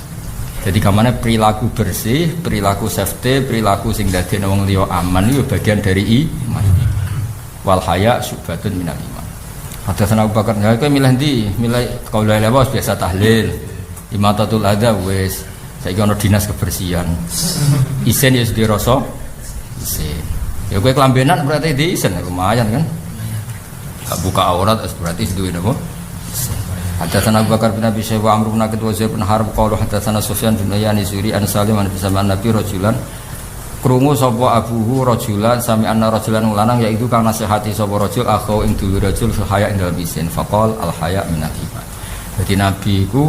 Jadi kamane perilaku bersih, perilaku safety, perilaku sing dadekno wong liya aman itu bagian dari iman. Wal haya syubatun minal iman. Haddatsana Abu Bakar, ya kowe milih ndi? Milih qaul la ilaha biasa tahlil. Imatatul adza wis. Saiki ono dinas kebersihan. Isin ya dirasa isin. Ya kowe kelambenan berarti di isin lumayan kan? Gak buka aurat berarti duwe napa? Haddatsana Abu Bakar bin Abi Syaibah Amr bin Aqid wa Zaid bin Harb qalu haddatsana Sufyan bin Uyayna Zuri an Salim an zaman Nabi rajulan krungu sapa abuhu rajulan sami anna rajulan lanang yaitu kang nasihati sapa rajul akhu ing dulur rajul fil haya ing dalem isin faqal al haya minal iman. Dadi Nabi iku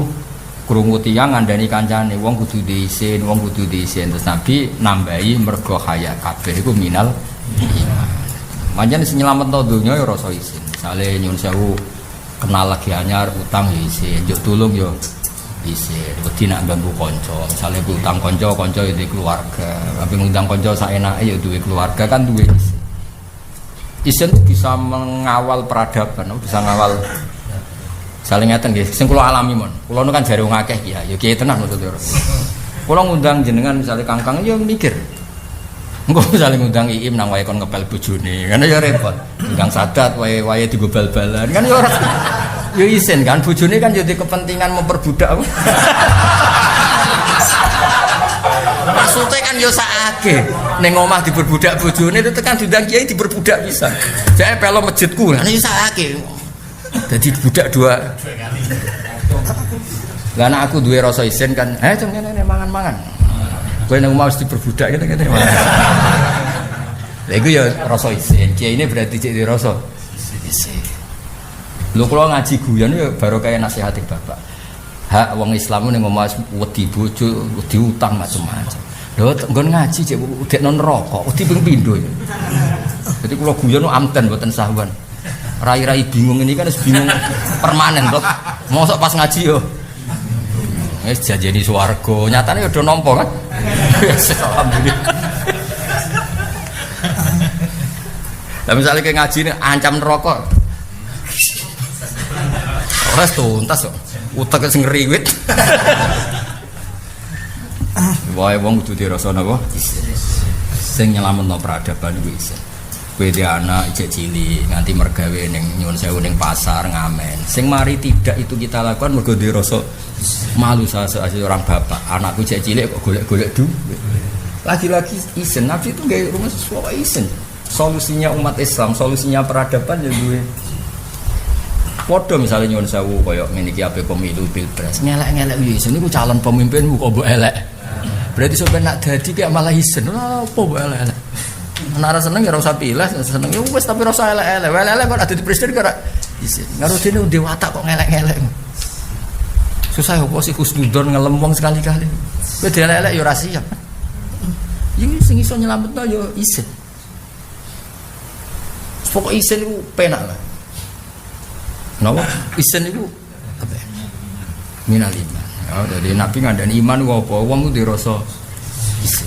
krungu tiyang ngandani kancane wong kudu diisin, wong kudu diisin terus Nabi nambahi mergo haya kabeh iku minal iman. Manjen sing nyelametno donya ya rasa isin. Misale nyun sewu kenal lagi anyar utang ya isin, njuk tulung yo isin. Wedi nak ganggu kanca, misale utang kanca ya duwe keluarga. Tapi ngundang kanca saenake ya duwe keluarga kan duwe isin. Isin itu bisa mengawal peradaban, bisa ngawal saling ngeten nggih. Sing kula alami mon. Kula nu kan jare wong akeh ya, ya kiye tenan maksudnya. Kula ngundang jenengan misale Kangkang ya mikir. Engko misale ngundang Iim nang wae kon ngepel bojone, kan ya repot. Ngundang Sadat wae digo bal-balan, kan ya ora. Ya isin kan bojone kan jadi kepentingan memperbudak. Maksudnya kan yo sakake. Ning omah diperbudak bojone itu tekan diundang kiai diperbudak bisa. Jake pelo masjidku, ana yo sakake. Dadi budak dua. Lah anak aku duwe rasa isin kan, cung ngene mangan-mangan. Kowe nang omah mesti diperbudak ngene-ngene. Lha iku ya rasa isin. Kiai ini berarti cek rasa isin. Lho kula ngaji guyon ya baru kaya nasihati bapak. Hak wong Islam ning omah wedi bojo, wedi utang macam-macam. Lho nggon ngaji cek udekno neraka, wedi ping pindho. Jadi kula guyon amten mboten sahuan. Rai-rai bingung ini kan bingung permanen kok. Mosok pas ngaji yo. Wis janjeni swarga, nyatane udah nampa kan. Alhamdulillah. Lah misale ke ngaji ancam neraka. Ora tuntas kok. Utek sing ngriwit. Wae wong kudu dirasa napa? Sing nyelametno peradaban kuwi isin. Kowe dhe anak ijek cilik nganti mergawe ning nyuwun sewu ning pasar ngamen. Sing mari tidak itu kita lakukan mergo dirasa malu sebagai orang bapak. Anakku ijek cilik kok golek-golek duit. Lagi-lagi isin. Nabi itu gawe rumah sesuatu isin. Solusinya umat Islam, solusinya peradaban ya duwe. Padha misale nyuwun sewu kaya ngene iki ape pemilu pilpres. Ngelek-ngelek isin niku calon pemimpinmu kok mbok elek. Berarti sampe nak dadi kayak malah isin. Lha apa mbok elek? Nek seneng ya ora usah pilih, seneng ya wis tapi ora usah elek-elek. Elek-elek kok ada di presiden kok ora isin. Ngarudine undi watak kok ngelek-ngelek. Susah opo sih husnudzon ngelem wong sekali-kali. Kowe elek-elek ya ora siap. Iki sing iso nyelametno ya isin. Pokok isin itu penak lah. Kenapa? Isin itu apa? Minal iman. Oh, dari Nabi ngandani iman apa? Wong itu dirasa isin.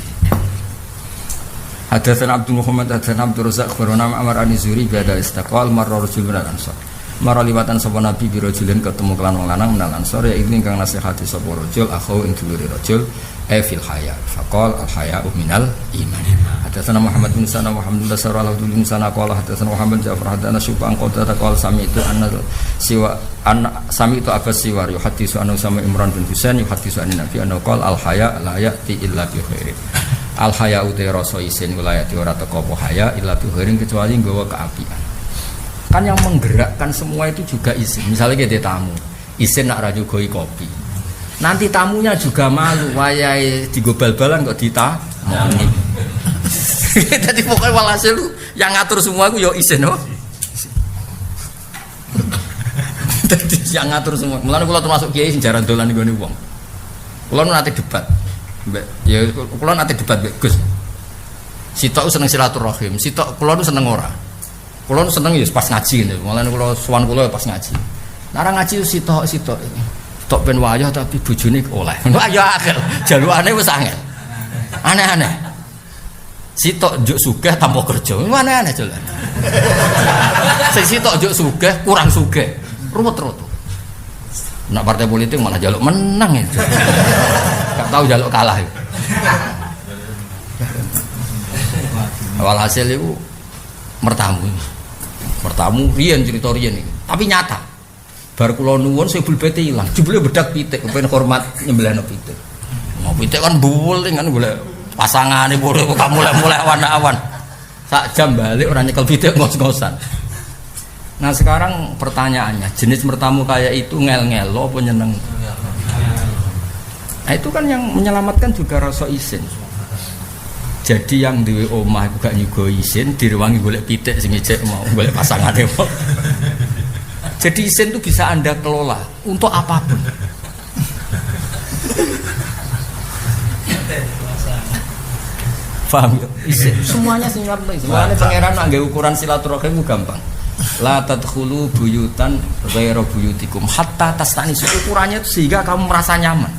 Hadatsana Abdul Muhammad hadatsana Abdul Razak akhbarana Amr an-Nizuri bi hadal istaqal marra rajulun al-ansar. Marra liwatan sapa Nabi bi rajulin ketemu kelan wong lanang menal ansar ya iki ingkang nasihati sapa rajul akhau ing dulure rajul fil haya. Faqal al-haya'u minal iman. Hadatsana Muhammad bin Sana Muhammad bin Basar al-Abdul Sana qala hadatsana Muhammad Ja'far hadatsana Syu'ban qala qala sami itu anna siwa an sami itu Abbas siwar yuhaddisu anhu sama Imran bin Husain yuhaddisu an Nabi anna qala al-haya' la ya'ti illa bi khairin. Al-haya uti rasa isin wilayati ora teko apa haya illa bi khairin kecuali nggawa keapian. Kan yang menggerakkan semua itu juga isin. Misalnya kita tamu, isin nak ra nyugoi kopi. Nanti tamunya juga malu, wayahe digobal-balan kok ditamoni. Jadi pokoknya walhasil yang ngatur semua aku yo isin oh. Jadi yang ngatur semua. Mulane kula termasuk kiai sing jaran dolan nggone wong. Kula nanti debat. Ya kula nanti debat mbek Gus. Sitok seneng silaturahim, sitok kula seneng ora. Kula seneng ya pas ngaji ngene. Mulane kula sowan kula pas ngaji. Nara ngaji sitok tok ben wayah tapi bojone oleh. Wah ya akeh. Jalukane wis angel. Aneh-aneh. Sitok njuk sugih tanpa kerja. Aneh-aneh jalan. Sing sitok njuk sugih kurang sugih. Ruwet-ruwet. Nak partai politik malah jaluk menang ya. Gak tahu jaluk kalah. Walhasil itu mertamu riyen cerita riyen iki. Tapi nyata. Bar kula nuwun sing bulbete ilang, jebule bedak pitik kepen hormat nyembelihno pitik. Mau pitik kan buwuling kan golek pasangane boleh kok mulai awan-awan. Sak jam balik ora nyekel pitik ngos-ngosan. Nah sekarang pertanyaannya, jenis mertamu kayak itu ngel-ngel apa nyeneng? Nah itu kan yang menyelamatkan juga rasa isin. Jadi yang duwe omah gak nyugoi isin, direwangi golek pitik sing ijek mau golek pasangane. Jadi isin itu bisa Anda kelola untuk apapun. Paham ya? Isin semuanya senyap nih. Semuanya pangeran nganggo ukuran silaturahim itu gampang. La tadkhulu buyutan ghairu buyutikum hatta tastanisu. Ukurannya itu sehingga kamu merasa nyaman.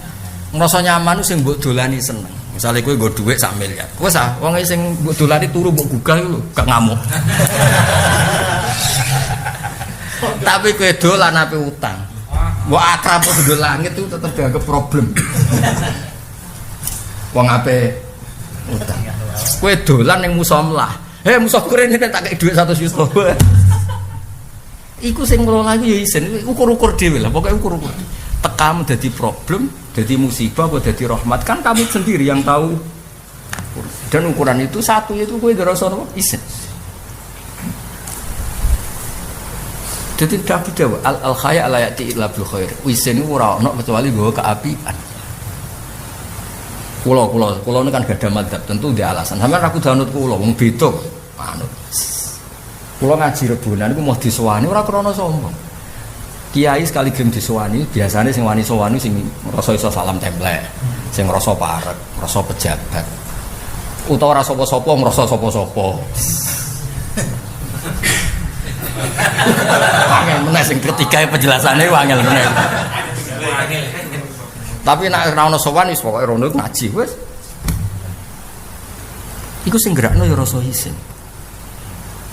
Merasa nyaman itu sing mbok dolani seneng. Misalnya kowe nggo dhuwit sak miliar. Kowe sah wong sing mbok dolani turu mbok gugah lho, gak ngamuk. Tapi kowe dolan ape utang. Mbok akrab kok ndol langit itu tetep dianggap problem. Wong ape utang. Kowe dolan ning musomlah. Musuh kurene tak kei dhuwit 100 juta. Iku sing ngelola iku ya isin, ukur-ukur dhewe lah, pokoke ukur-ukur. Tekamu dadi problem, dadi musibah apa dadi rahmat kan kamu sendiri yang tahu Dan ukuran itu satu itu kowe ngerasa apa? Isin. Jadi Nabi Dawa al khaya la yati illa bil khair. Isin itu ora ono kecuali nggawa keapian. Kulo ini kan gak ada madzhab, tentu dia alasan. Sampeyan aku danut kulo wong beda manut. Kulo ngaji rebonan iku mau disowani ora krana sombong. Kiai sekali gelem disowani, biasane sing wani sowani sing ngrasa iso salam templek, sing ngrasa parek, ngrasa pejabat. Utawa ora sapa-sapa ngrasa sapa-sapa. Angel meneh sing ketiga penjelasane angel meneh. Tapi nek ora ono sowan wis pokoke rono ngaji wis. Iku sing gerakno ya rasa isin.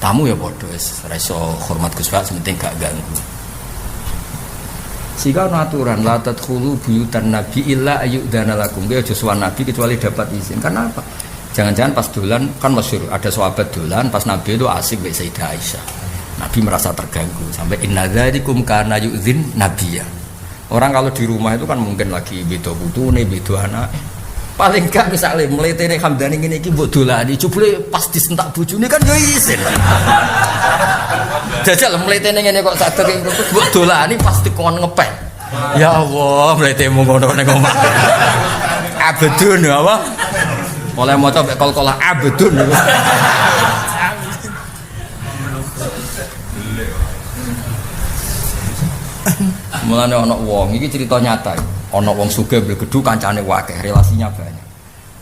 Tamu ya padha wis ora iso hormat Gus Pak penting gak ganggu. Sehingga aturan la tadkhulu buyutan nabi illa ayyudana lakum. Dia aja sowan nabi kecuali dapat izin. Karena apa? Jangan-jangan pas dolan kan masyhur ada sahabat dolan pas nabi itu asik mbek Sayyidah Aisyah. Nabi merasa terganggu sampai inna dzalikum kana yu'dzin nabiyya. Orang kalau di rumah itu kan mungkin lagi beda putune, beda anak. Paling gak misalnya mletene Hamdani ngene iki mbok dolani, jebule pas disentak bojone kan yo isin. Jajal mletene ngene kok sadar mbok dolani pasti kon ngepek. Ya Allah, mletemu ngono ning omah. Abdun apa? Oleh maca mek kol-kolah abdun. Mulane ana wong iki cerita nyata. Ana wong sugih blegedu kancane akeh, relasinya banyak.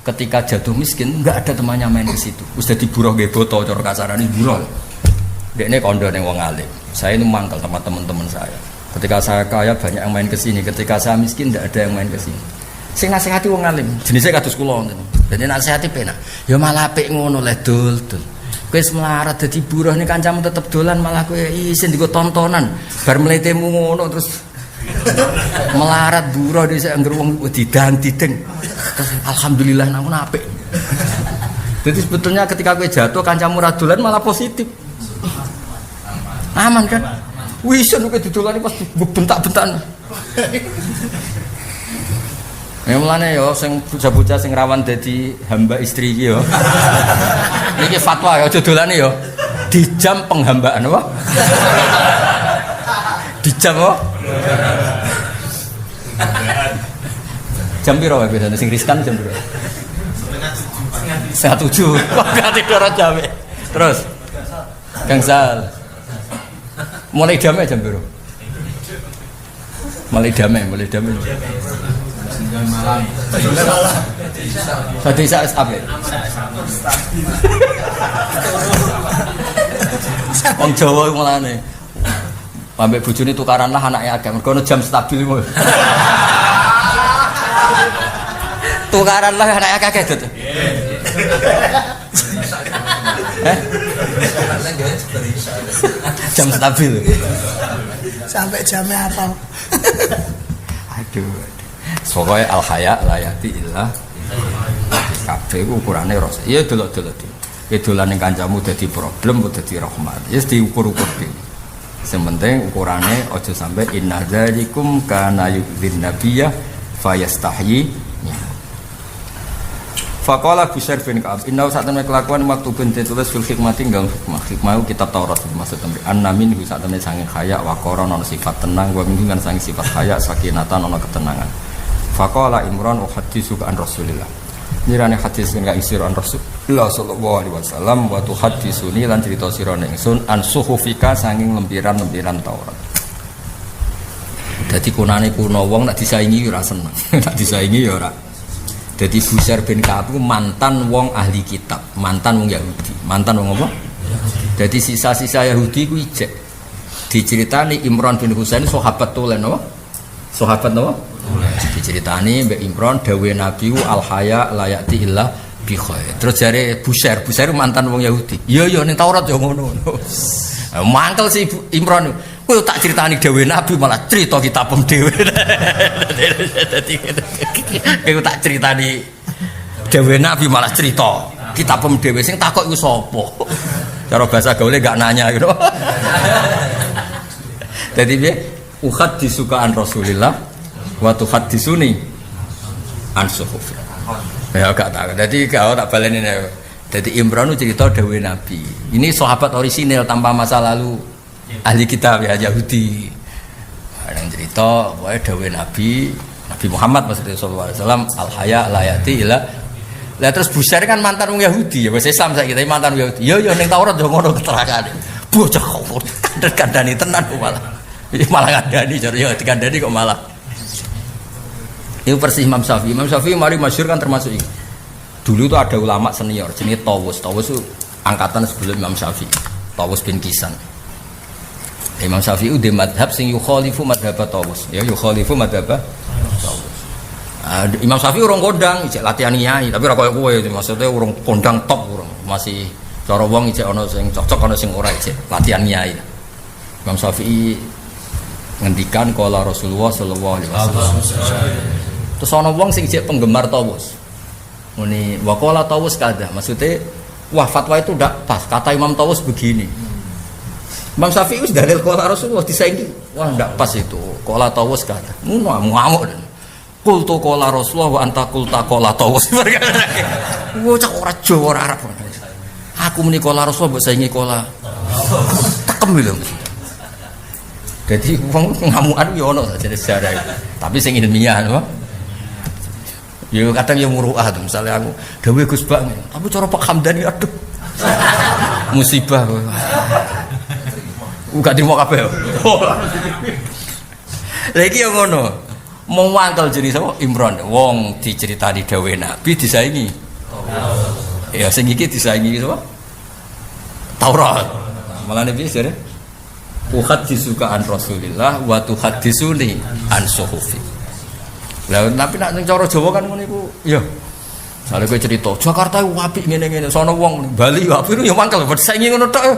Ketika jatuh miskin enggak ada temannya main ke situ. Wis dadi buruh nggih boto cara kasarane buruh. Dekne kondo ning wong alim. Saya ini mangkel sama teman-teman saya. Ketika saya kaya banyak yang main ke sini, ketika saya miskin enggak ada yang main ke sini. Sing nasihati wong alim, jenise kados kula ngoten. Dene nasihati penak. Ya malah apik ngono le dul. Kowe wis melarat dadi buruh ning kancamu tetep dolan malah kowe isin digo tontonan. Bar mletemu ngono terus melarat buruh dhisik anggere wong didang-dideng. Alhamdulillah aku apik. Jadi sebetulnya ketika kowe jatuh kancamu ra dolan malah positif. Aman kan? Wis kowe didolani pas bentak-bentakan. Ya mulane yo sing bocah-bocah sing rawan dadi hamba istri iki yo. Niki fatwa ya aja dolane yo. Di jam penghambaan apa? Di jam apa? Jam piro wae bedane sing riskan jam piro? 7. Kok gak tidur jam. Terus gangsal. Mulai jam piro? Mulai jam. Malam. Tadi saya sampai. Wong Jawa mulane. Ambek bojone tukaran lah anaknya agak mergo jam stabil mu. Tukaran lah anaknya akeh dut. Jam stabil.
Sampai jamnya apa?
Aduh. Soalnya al-haya layati illah kabeh ukurane rasa. Ya delok-delok. Kedolan ning kancamu dadi problem utawa dadi rahmat. Ya diukur-ukur dhewe. Sing penting ukurane aja sampai inna dzalikum kana yu'dzin nabiyya fayastahyi. Faqala Bushair bin Ka'ab inna satana kelakuan maktubun ditulis fil hikmati nggang hikmah kitab Taurat maksud tembe annamin satana sange khaya wa qaran ana sifat tenang wa min kan sange sifat khaya sakinatan ana ketenangan. Faqala Imran wa haditsuka an Rasulillah. Nirane hadis sing gak isir an Rasulullah sallallahu alaihi wasallam wa tuhaddisuni lan cerita sira ning sun an suhufika sanging lempiran-lempiran Taurat. Dadi kunane kuno wong nek disaingi ora seneng. Nek disaingi ya ora. Dadi Bushair bin Ka'ab mantan wong ahli kitab, mantan wong Yahudi. Mantan wong apa? Dadi sisa-sisa Yahudi ku ijek. Diceritani Imran bin Husain sahabat tulen apa? Sahabat apa? Diceritani Mbak Imran dawe Nabi al-haya layati illa bi khair. Terus jare Bushair mantan wong Yahudi. Iya ning Taurat yo ngono. Mantel si Imran. Kowe tak critani dawe Nabi malah cerita kitabem dhewe. Dadi kowe tak critani dawe Nabi malah cerita kitabem dhewe sing takok iku sapa? Cara bahasa gaule gak nanya gitu. Dadi piye? Uhad disukaan Rasulillah wa tuhaddisuni an suhuf. Ya gak tahu. Jadi kau tak baleni nek. Jadi Imran itu cerita dawuh Nabi. Ini sahabat orisinil tanpa masa lalu ahli kitab ya Yahudi. Ada yang cerita bahwa dawuh Nabi Muhammad maksudnya sallallahu alaihi wasallam al haya la yati ila. Lah terus Busair kan mantan wong Yahudi ya bahasa Islam saiki tapi mantan Yahudi. Ya ning Taurat yo ngono keterangan. Bocah kok kandhani tenan kok malah. Malah ngandani jare yo dikandani kok malah. Itu persis Imam Syafi'i. Imam Syafi'i mari masyhur kan termasuk ini. Dulu itu ada ulama senior jenis Tawus. Tawus itu angkatan sebelum Imam Syafi'i. Tawus bin Kisan. Imam Syafi'i udah madhab sing yukhalifu madhab Tawus. Ya yukhalifu madhab Tawus. Imam Syafi'i orang kondang, ijek latihan nyai. Tapi ora koyo kowe maksudnya orang kondang top orang. Masih cara wong ijek ana sing cocok ana sing ora ijek latihan nyai. Imam Syafi'i ngendikan qala Rasulullah sallallahu alaihi wasallam. Terus ana wong sing ijek penggemar Tawus. Muni waqala Tawus kada, maksudnya wah fatwa itu ndak pas. Kata Imam Tawus begini. Imam Syafi'i wis dalil qala Rasulullah disaingi. Wah ndak pas itu. Qala Tawus kada. Ngamuk. Qultu qala Rasulullah wa anta qulta qala Tawus. Wah cak ora Jawa ora Arab. Aku muni qala Rasulullah mbok saingi qala. Tekem lho. Jadi wong ngamukan yo ono saja sejarah. Tapi sing ilmiah apa? Ya kadang ya muruah tuh misalnya aku dawuh Gus Bak tapi cara Pak Hamdani aduh musibah gak terima kabeh lha iki yo ngono mau wangkel jenis apa Imran wong diceritani dawuh Nabi disaingi ya sing iki disaingi sapa Taurat malah Nabi jare uhaddisuka an Rasulillah wa tuhaddisuni an suhufi. Lah tapi nek ning cara Jawa kan ngono iku ya. Sale kowe cerita Jakarta ku apik ngene-ngene, sono wong Bali yo apik yo mangkel bersaingi ngono tok.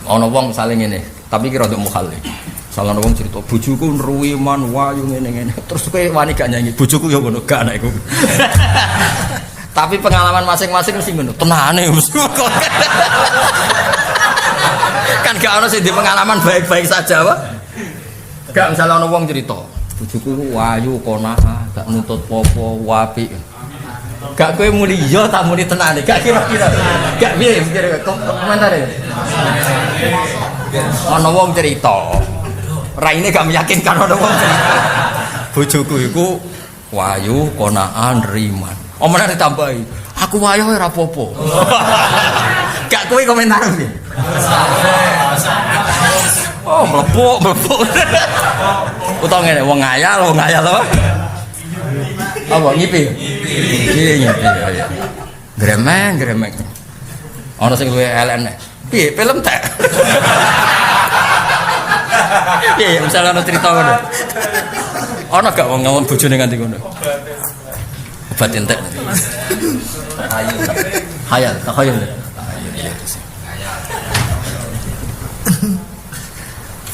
Ana wong saling ngene, tapi kira untuk mukhal. Salah wong cerita bojoku nruwi man wayu ngene-ngene. Terus kowe wani gak nyanyi, bojoku yo ngono gak anakku. Tapi pengalaman masing-masing mesti ngono, tenane mesti. Kan gak ono sing di pengalaman baik-baik saja, Pak. Gak misalnya ono wong cerita bojoku wayu konaa gak nuntut popo wapi gak kowe muni iya tak muni tenane gak kira-kira gak piye mikir komentar ya ono wong cerita raine gak meyakinkan ono wong cerita bojoku iku wayu konaan riman omane ditambahi aku wayu ora apa-apa gak kowe komentar piye oh mlepuk utawa ngene wong ngayal apa apa ngipi ngipi ya gremeng ana sing luwe elek piye film tak piye misalnya ana cerita ngono ana gak wong ngomong bojone nganti ngono obat entek hayal takhayul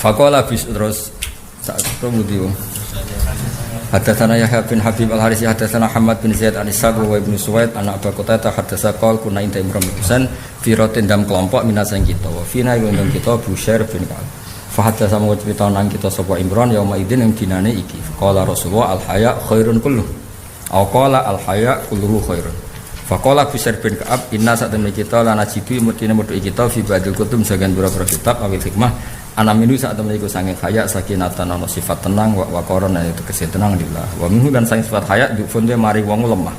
Faqala bis terus sak kemudian hadatsana Yahya bin Habib al-Harisi hadatsana Muhammad bin Zaid an-Nisaq wa Ibnu Suwaid anak Abu Qatadah haddatsa qol kunna inta Imran bin Husain fi rotin dam kelompok minasang kita wa fina yundang kita Busyair bin Ka'ab fa haddatsa mau cerita nang kita sapa Imran yauma idzin ing dinane iki qala Rasulullah al-haya khairun kullu aw qala al-haya kulluhu khairun faqala Busyair bin Ka'ab inna satamna kita lana jitu mutine mutu kita fi badil kutub sagan beberapa kitab awil hikmah ana minu saat temen iku sange haya sakinatan ana sifat tenang wa qaron itu kese tenang lillah wa minhu dan sange sifat haya difunde mari wong lemah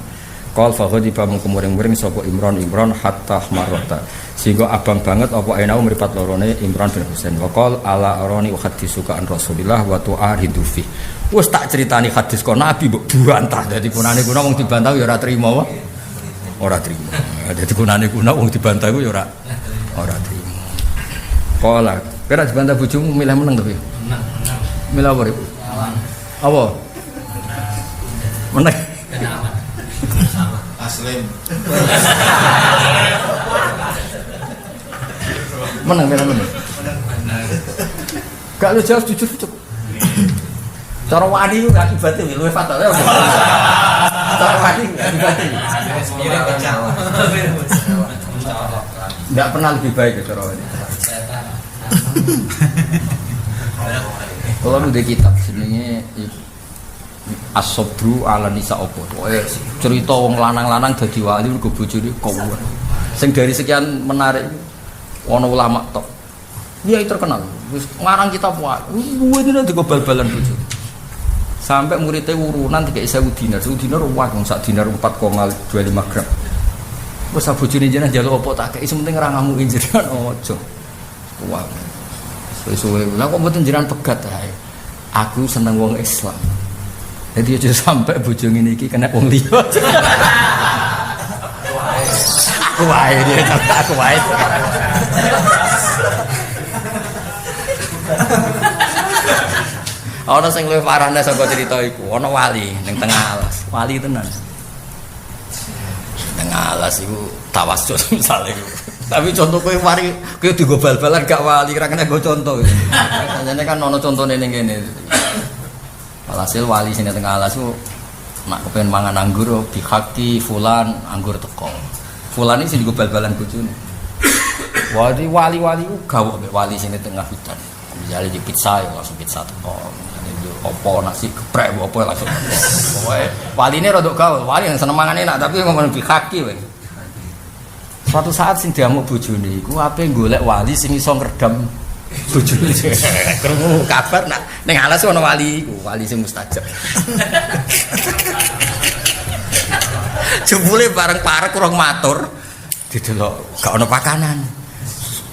qal fa ghadiba mung-muring sapa Imran hatta marrata sehingga abang banget apa enau mripat lorone Imran bin Husain wa qal ala arani wa hadisuka an Rasulillah wa tu'aridu fi wis tak critani hadis kok nabi mbok buantah dadi gunane kuna wong dibantah ya ora trimo ora trimo dadi gunane kuna wong dibantah ku ya ora trimo qala kira dibantah bojomu milih meneng to piye? Milih apa iku? Apa? Meneng.
Aslim.
Meneng. Gak lu jawab jujur cukup. Cara wani ku gak ibate luwih fatal ya. Cara wani gak ibate. Enggak pernah lebih baik cara wani. Kalau nu di kitab sebenarnya As-sabru ala nisa opo. Cerita wong lanang-lanang dadi wali mergo bojone kawuan. Sing dari sekian menarik ana ulama tok. Dia terkenal. Wis ngarang kitab wae. Kuwi dene digo bal-balan bojone. Sampai muridnya urunan 3.000 dinar. 1 dinar wah wong sak dinar 4,25 gram. Wes bojone jenengan njaluk opo tak kei sementing ra ngamuki jenengan ojo. Wah. Suwe-suwe lha kok mboten jenengan pegat ae. Aku seneng wong Islam. Jadi aja sampai bojo ngene iki kena wong liya. Aku wae dia aku wae. Ana sing luwih parahne saka cerita iku, ana wali ning tengah alas. Wali tenan. Tengah alas iku tawasul misale. Tapi contoh kowe mari kowe digo bal-balan gak wali, kira kena go contoh. Jane kan ana contone ning kene. Alhasil wali sini tengah alas itu nak kepengen mangan anggur bihaki fulan anggur teko fulan ini sini gue bal-balan bojone wali-wali itu gawok wali sini tengah hutan misalnya di pizza ya langsung pizza teko opo nasi geprek opo langsung wali ini rodok gawok wali yang seneng mangan enak tapi ngomong bihaki suatu saat sing diamuk bojone iku ape golek wali sing iso ngredam bojone krungu kabar nak ning alas ana wali iku wali sing mustajab jebule bareng parek kurang matur didelok gak ana pakanan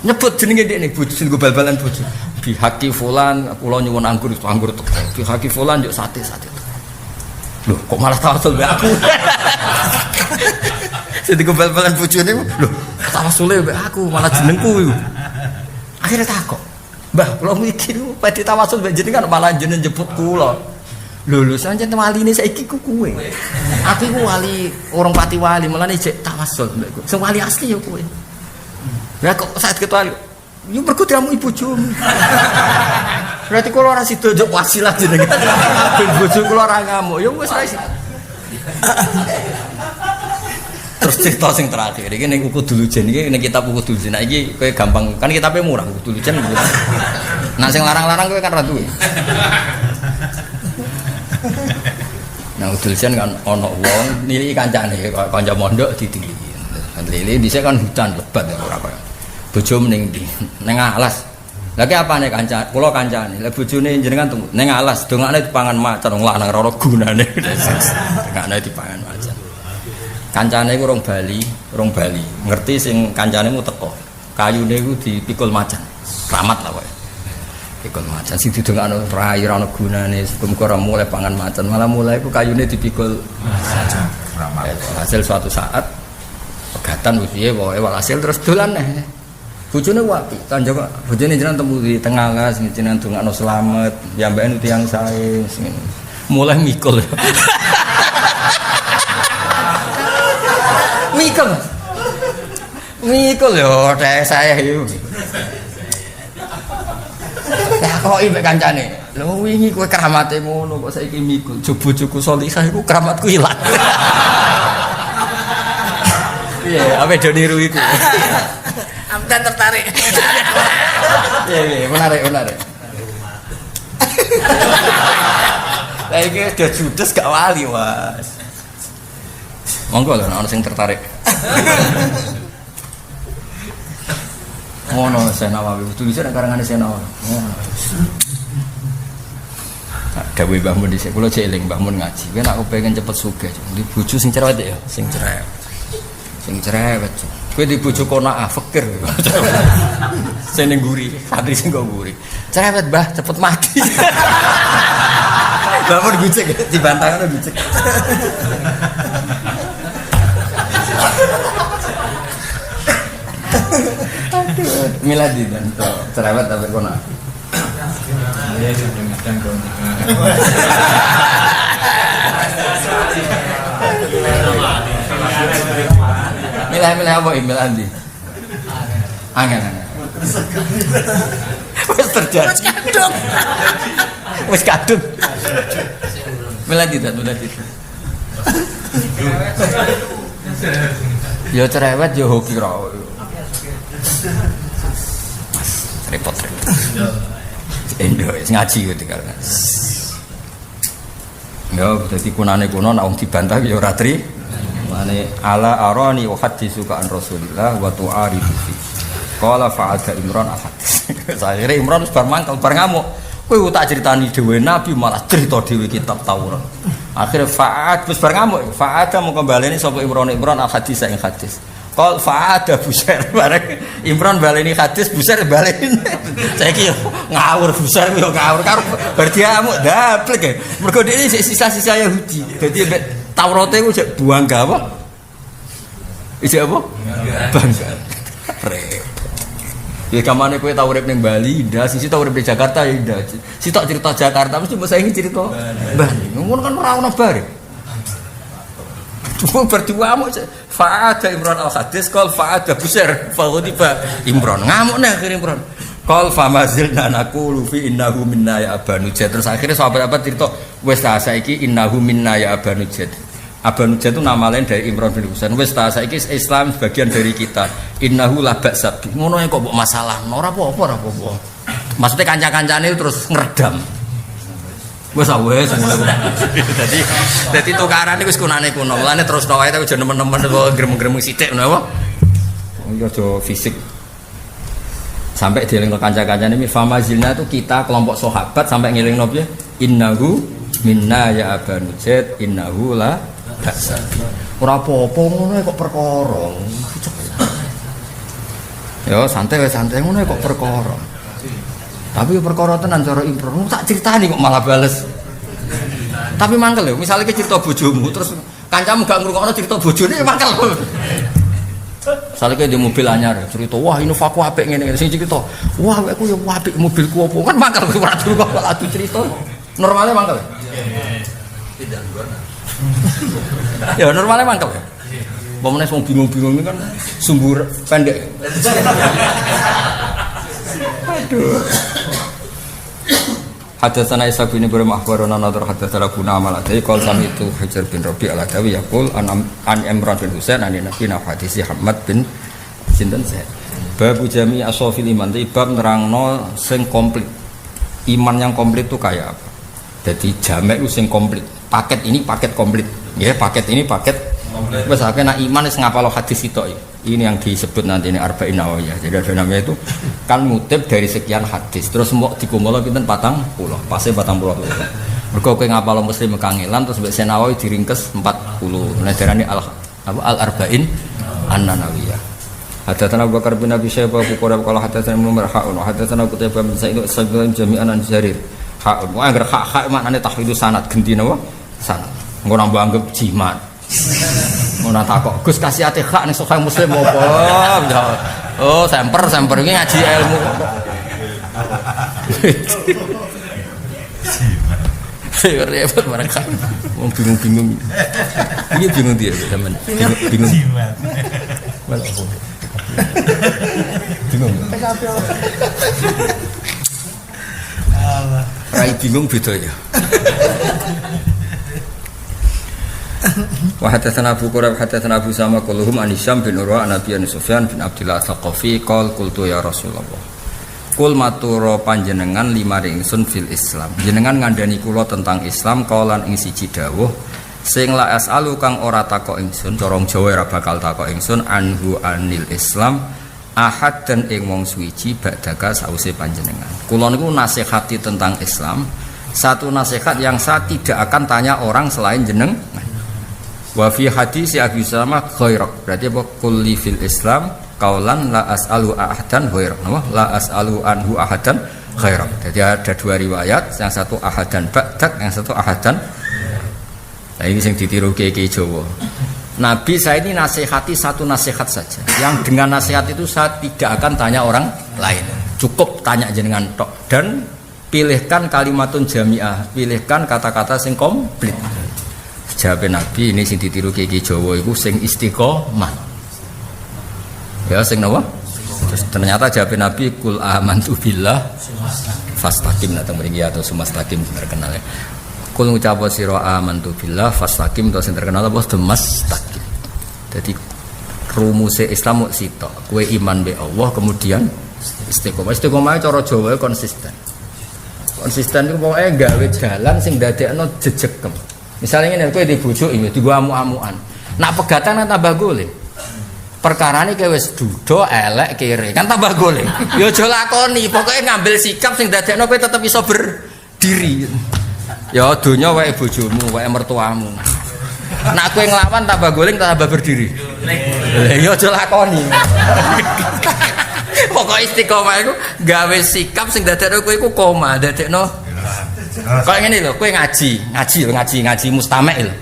nyebut jenenge ndekne bojo sing bal-balan bojo bihaki fulan kula nyuwun anggur teko bihaki fulan yo sate lho kok malah tawasul mbek aku sing bal-balan bojone lho tawasule mbek aku malah jenengku iku akhirnya takok Mbah, kula mikir badhe tawasul mbek jenengan malah jenengan jemput kula. Lho sancen waline saiki ku kowe. Aku iku wali orang pati wali, mulane jek tawasul mbek kowe. Sing wali asli ya kowe. Lah kok saat ketemu yo mergo diramu ibu bojomu. Berarti kula ora sida njok wasilah jenengan. Bojo kula ora ngamuk, ya wis ra sida. Terus cerita sing terakhir iki ning Ukut Dulujen iki ning kitab Ukut Dulujen iki kowe gampang kan kitabe murah Ukut Dulujen murah. Nah sing larang-larang kowe kan ra duwe. Nah Ukut Dulujen kan ana wong niliki kancane kanca mondok ditiliki. Lili dhisik kan hutan lebat ora kaya. Bojo ning ndi? Ning alas. Lah ki apane kanca? Kula kancane. Lah bojone jenengan ning alas dongane dipangan macan wong lanang ora gunane. Dongane dipangan macan. Kancane iku rong Bali, ngerti sing kancane mu teko. Kayune iku dipikul macan. Kramat lah kowe. Pikul macan sing didongakno rai ora ono gunane, muga ora mulai pangan macan, malah mulai iku kayune dipikul macan. Kramat. Hasil suatu saat pegatan piye pokoke walhasil terus dolan neh. Bojone wapi, kanjeng bojone jenengan temu di tengah alas jenengan dongakno slamet, piyambake tiyang sae sing mulai mikul. Mikul yo teh saya yo. Lah kok iki kancane. Lho wingi kowe kramate ngono kok saiki mikul. Bojoku Salihah iku kramatku ilang. Iya, ape do niru iku.
Amdan tertarik.
Iya, menarik. Lah iki do judes gak wali, Mas. Monggo lho ana sing tertarik. Ngono Senawawi tulisan karangane Senawawi. Ngono. Gawe Mbah Mun dhisik kula cek eling Mbah Mun ngaji. Kowe nek kepengin cepet sugih, di bojo sing cerewet ya, sing cerewet. Sing cerewet. Kowe di bojo qanaah fakir. Sing ning nguri, santri sing kok nguri. Cerewet Mbah, cepet mati. Mbah Mun gucek dibantah ngono gucek. Miladi dan cerewet tapi kona. Milih apa Miladi? Angin. Wes terjadi. Wes kadung. Miladi. Ya cerewet ya hoki ra. Repot. Endo ngaji gitu kan. Ya dadi kunane kuno nek wong dibantah ya ora tri. Mane ala arani wa haditsuka an Rasulillah wa tu'aridu fi. Qala fa'ada Imran al-hadis. Akhire Imran wis bar mangkel bar ngamuk. Kowe tak critani dhewe Nabi malah cerita dhewe kitab Taurat. Akhire fa'ad wis bar ngamuk. Fa'ada mongko baleni sapa Imran al-hadis ing hadis. Qal fa'ada Busair bareng Imran baleni hadis Busair baleni. Saiki ngawur Busair yo ngawur karo berarti amuk daplek. Mergo dhek iki sisa-sisa Yahudi. Dadi Taurate ku jek buangga apa? Ijek apa? Bangga. Ya kamane kowe tau urip ning Bali, ndak sisi tau urip di Jakarta ya ndak. Si tok cerita Jakarta mesti mbok saiki cerita Bali. Ngono kan ora ono bare. Cuma berdua amuk fa'ada Imran al-Hadis qal fa'ada Busair faghadiba Imran. Ngamuk nek akhir Imran. Qal famazilna naqulu fi innahu minna ya abanujat. Terus akhirnya sahabat-sahabat cerita wis ta saiki innahu minna ya abanujat. Abanujat itu nama lain dari Imran bin Husain. Wis ta saiki Islam sebagian dari kita. Innahu la ba'sa. Ngono kok mbok masalah. Ora apa-apa. Maksudnya kanca-kancane terus ngredam. Wis ngono. Dadi tukaran iku wis kunane kuno. Mulane terus wae tapi aja nemen-nemen kok grem-grem sithik ngono apa? Yo aja fisik. Sampai dieling kanca-kancane mi famazilna itu kita kelompok sahabat sampai ngelingno piye? Innahu minna ya abanujat innahu la ba'sa. Ora apa-apa ngono kok perkara. Ya santai ngono kok perkara. Tapi perkara tenan cara Imran tak critani kok malah bales. Tapi mangkel lho, misale ki cerita bojomu terus kancamu gak ngrungokno cerita bojone mangkel. Misale ki di mobil anyar cerita, wah ini vaku apik ngene sing cerita. Wah aku yo apik mobilku opo kan mangkel ora durung kok adu cerita. Normale mangkel. Tidak luar. Ya normalnya mangkel. Pemene wong bingung-bingung kan sumbur pendek. Aduh. Hadatsana Isa bin Ibrahim akhbarana nadhar hadatsana Guna Amalati qol sami itu Hajar bin Rabi al-Adawi yaqul an Imran bin Husain an Nabi hadis Muhammad bin sinten Zaid. Bab jami asofil iman bab nerangno sing komplit. Iman yang komplit itu kayak apa? Jadi jamek itu sing komplit. Paket ini paket komplit. Ya, paket ini paket komplit. Wes akhirnya iman wis ngapalo hadis itu. Ini yang disebut nanti ini Arba'in Nawawiyah. Jadi ada namanya itu kan mutib dari sekian hadis. Terus mbok dikumpul pinten 40. Pase 40. Mergo kowe ngapalo Muslim kangelan terus mbek Nawawi diringkes 40. Nah darane al-Arba'in An-Nawawiyah. Hadatsana Abu Bakar bin Abi Syaibah qala qala hadatsana Ibnu Marha'un hadatsana Qutaibah bin Sa'id sabdan jami'an an Jarir. Hak angger hak maknane tahwidus sanad genti napa? Sanad. Engko nambah anggap jimat. Ngono takok, Gus kasih ate hak ning Sahih Muslim apa? Oh, semper iki ngaji ilmu. Repot mereka. Wong bingung-bingung. Iki bingung dia teman. Bingung. Bingung. Allah. Rai bingung beda ya. Wa hadatsana Abu Qurab hadatsana Abu Sama kulluhum an Hisyam bin Urwa an Abi Sufyan bin Abdullah Tsaqafi qol qultu ya Rasulullah. Kul maturo panjenengan lima ringsun fil Islam. Jenengan ngandani kula tentang Islam kaulan ing siji dawuh sing la asalu kang ora takok ingsun corong Jawa ora bakal takok ingsun anhu anil Islam ahad dan ing wong suwiji badaka sause panjenengan. Kula niku nasihati tentang Islam. Satu nasihat yang saya tidak akan tanya orang selain jeneng. Wa fi hadis Abi Salama khairak. Berarti apa? Kulli fil Islam qaulan la as'alu ahadan khairak. La as'alu anhu ahadan khairak. Jadi ada dua riwayat, yang satu ahadan ba'dak, yang satu ahadan. Nah ini yang ditiru kiai Jawa. Nabi saya ini nasihati satu nasihat saja. Yang dengan nasihat itu saya tidak akan tanya orang lain. Cukup tanya jenengan tok dan pilihkan kalimatun jami'ah, pilihkan kata-kata sing komplit. Jawab Nabi ini sing ditiru kiai Jawa iku sing istiqomah. Ya sing napa? Terus ternyata jawab Nabi kul amantu billah fastaqim datang mriki atau sumastaqim terkenal ya. Kul ngucap sira amantu billah fastaqim to sing terkenal apa demastaqim. Jadi rumusé Islam mung sitok. Kowe iman be Allah kemudian istiqomah. Istiqomah cara Jawa konsisten. Konsisten iku pokoke gawe dalan sing ndadekno jejekem. Misalnya ini kowe di bojo ini digo amu-amuan. Nak pegatan kan tambah golek. Perkarane kowe wis duda elek kere kan tambah golek. Ya aja lakoni, pokoke ngambil sikap sing dadekno kowe tetep iso berdiri. Ya donya wae bojomu, wae mertuamu. Nak kowe nglawan tambah golek tambah berdiri. Ya aja lakoni. Pokoke istiqomah iku gawe sikap sing dadekno kowe iku koma, dadekno. Kok ngene lho, kowe ngaji mustamek lho.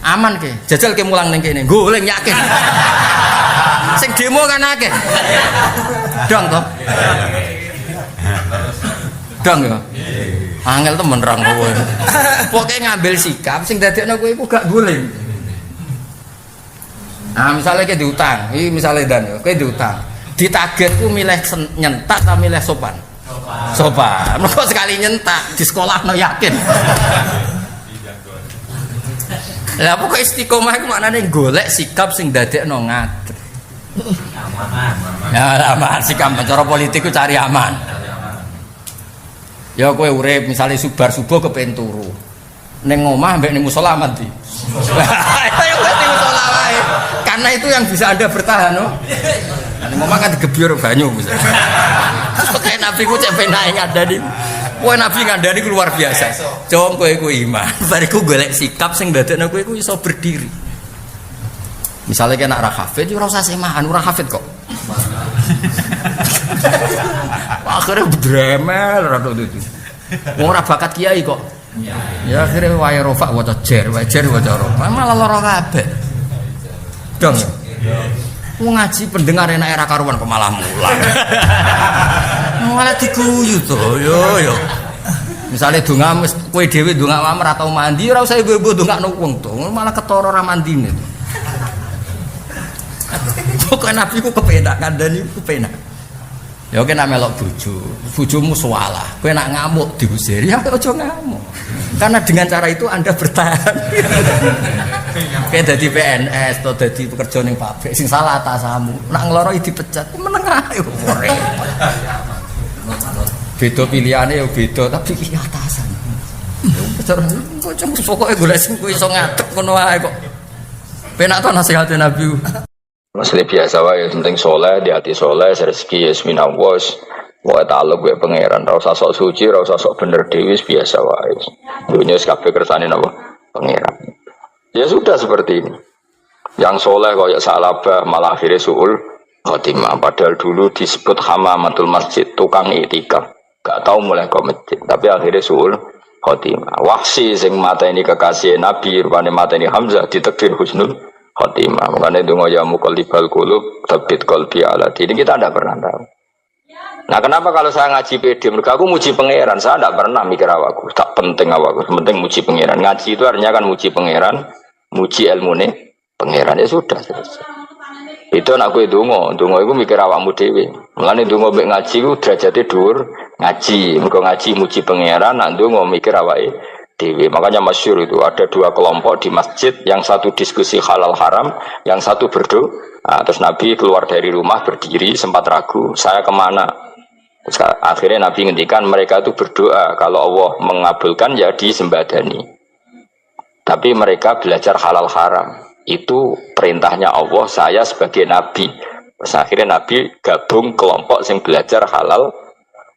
Aman ke, jajal ke mulang ning kene, goleng yakin. Sing demo kan akeh. Dong to. Dong ya. Angel temen rang kowe. Pokoke ngambil sikap sing dadekno kowe iku gak goleng. Nah, misalnya ke diutang, iki misale dan yo, kowe diutang. Ditagetku milih nyentak ta milih sopan? Sopan. Mergo sekali nyentak di sekolah no yakin. Lah pokoke istiqomah iku maknane golek sikap sing dadekno ngadeg. Aman. Ya aman sikap cara politik ku cari aman. Ya kowe urip misale subar-subuh kepen turu. Ning omah mbek ning musala mandi. Ayo wis ning musala wae. Karena itu yang bisa Anda bertahan, no. Ning omah kan digebyur banyu misalnya. Pokoke nabi ku cek penake ngandani. Kowe nabi ngandani luar biasa. Jom kowe iku iman. Bariku golek sikap sing dadekno kowe iku iso berdiri. Misalnya kena ra hafid ora usah semahan, ora hafid kok. Akhirnya dremel ra itu. Wong ora bakat kiai kok. Ya akhirnya wae rofa waca jer waca rofa. Malah lara kabeh. Dong. Wong ngaji pendengar enak era karuan kok malah mulang. Malah diguyu to, yo. Misale donga wis kowe dhewe donga mamer atau mandi ora usah ibu-ibu dongakno wong to, malah ketara ora mandine to. Pokoke nabi ku kepenak kandhani ku kepenak. Ya oke nak melok bojomu salah. Kowe nak ngamuk diusir, ya aja ngamuk. Karena dengan cara itu Anda bertahan. Kayak dadi PNS atau dadi pekerja ning pabrik sing salah atasamu. Nak ngloro dipecat, meneng ae ora. Beda pilihane ya beda, tapi iki atasan. Kok pokoke golek sing kowe iso ngadeg ngono ae kok. Penak to nasihate Nabi.
Maksudnya biasa wae, penting soleh, di hati soleh, rezeki yasmina was, wae taluk gue pangeran, rasa sok suci, rasa sok bener dewis biasa wae. Dunia kabeh kersane napa pangeran. Ya sudah seperti ini. Yang soleh koyo salabah malah akhirnya suul khotimah. Padahal dulu disebut hamamatul masjid, tukang itikaf. Gak tahu mulai kok masjid, tapi akhirnya suul khotimah. Wahsi sing mata ini kekasih Nabi, rupane mata ini Hamzah ditakdir husnul khotimah. Makanya itu ya muqallibal qulub tsabbit qalbi ala dini. Kita tidak pernah tahu. Nah, kenapa kalau saya ngaji PD? Mereka aku muji pangeran, saya tidak pernah mikir awakku. Tak penting awakku, penting muji pangeran. Ngaji itu artinya kan muji pangeran, muji ilmune pangeran, ya sudah selesai. Itu anakku donga iku mikir awakmu dhewe. Mulane donga mek ngaji ku derajate dhuwur ngaji. Mergo ngaji muji pangeran, nak donga mikir awake dhewe. Makanya masyhur itu ada dua kelompok di masjid, yang satu diskusi halal haram, yang satu berdoa. Nah, terus Nabi keluar dari rumah berdiri sempat ragu, saya kemana? Terus akhirnya Nabi ngendikan mereka itu berdoa kalau Allah mengabulkan ya disembadani. Tapi mereka belajar halal haram. Itu perintahnya Allah, saya sebagai Nabi. Terus akhirnya Nabi gabung kelompok yang belajar halal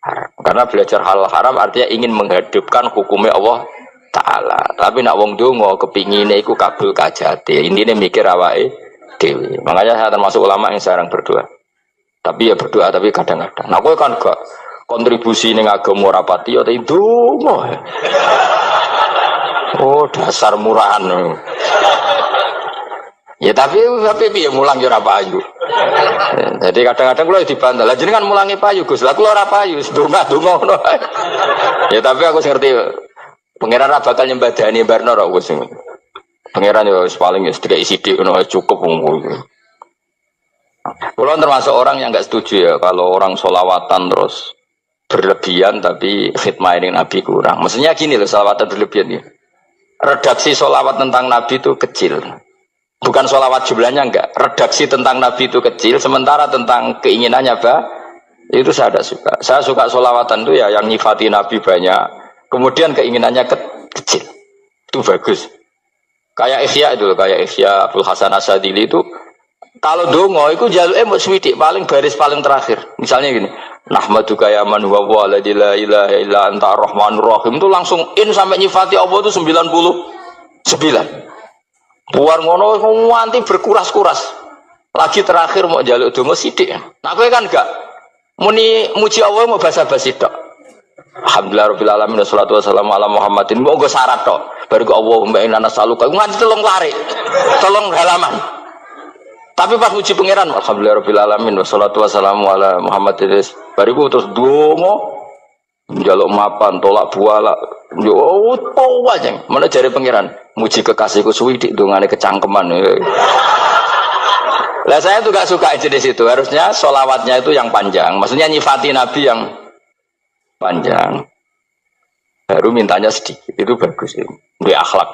haram. Karena belajar halal haram artinya ingin menghidupkan hukumnya Allah Ta'ala. Tapi nak wong donga kepingine iku kabul kajate. Intine mikir awake dhewe. Makanya saya termasuk ulama yang jarang berdoa. Tapi ya berdoa tapi kadang-kadang. Nah kowe kan gak kontribusi ning agama ora pati ya ndonga. Oh dasar murahan. Ya tapi piye mulang ya ora payu. Jadi kadang-kadang kula dibantah. Lah jenengan mulangi payu Gus. Lah kula ora payu, ndonga-ndonga ngono. Ya tapi aku ngerti pangeran ra bakal nyembadani barno ra Gus. Pangeran ya paling sedikit isi dik ngono cukup wong. Kula termasuk orang yang enggak setuju ya kalau orang sholawatan terus berlebihan tapi khidmah ini Nabi kurang. Maksudnya gini loh, sholawatan berlebihan ya. Redaksi sholawat tentang Nabi itu kecil. Bukan sholawat jumlahnya enggak. Redaksi tentang Nabi itu kecil, sementara tentang keinginannya itu saya tidak suka. Saya suka sholawatan itu ya yang nyifati Nabi banyak, kemudian keinginannya kecil. Itu bagus. Kayak Ihya itu loh, kayak Ihya Abdul Hasan Asadili itu kalau dongo itu jaluke mbok swidik paling baris paling terakhir. Misalnya gini, nahmaduka ya man huwa la ilaha illa anta arrahmanur rahim itu langsung in sampai nyifati Allah itu 99. Buar ngono nganti berkuras-kuras. Lagi terakhir mau jaluk dongo sithik. Nah kowe kan gak muni muji Allah mau basa-basi tok. Alhamdulillah rabbil alamin wassalatu wassalamu ala Muhammadin. Mau go syarat tok. Baru ke Allahumma inna nas'aluka nganti telung lari. Telung halaman. Tapi pas muji pangeran alhamdulillah rabbil alamin wassalatu wassalamu ala Muhammadin. Bariku terus dongo njaluk mapan tolak buala. Yo opo wae. Mana jare pangeran muji kekasihku suwidik dongane kecangkeman. Lah saya tuh gak suka jenis itu. Harusnya sholawatnya itu yang panjang. Maksudnya nyifati Nabi yang panjang. Baru mintanya sedikit. Itu bagus itu. Di akhlak.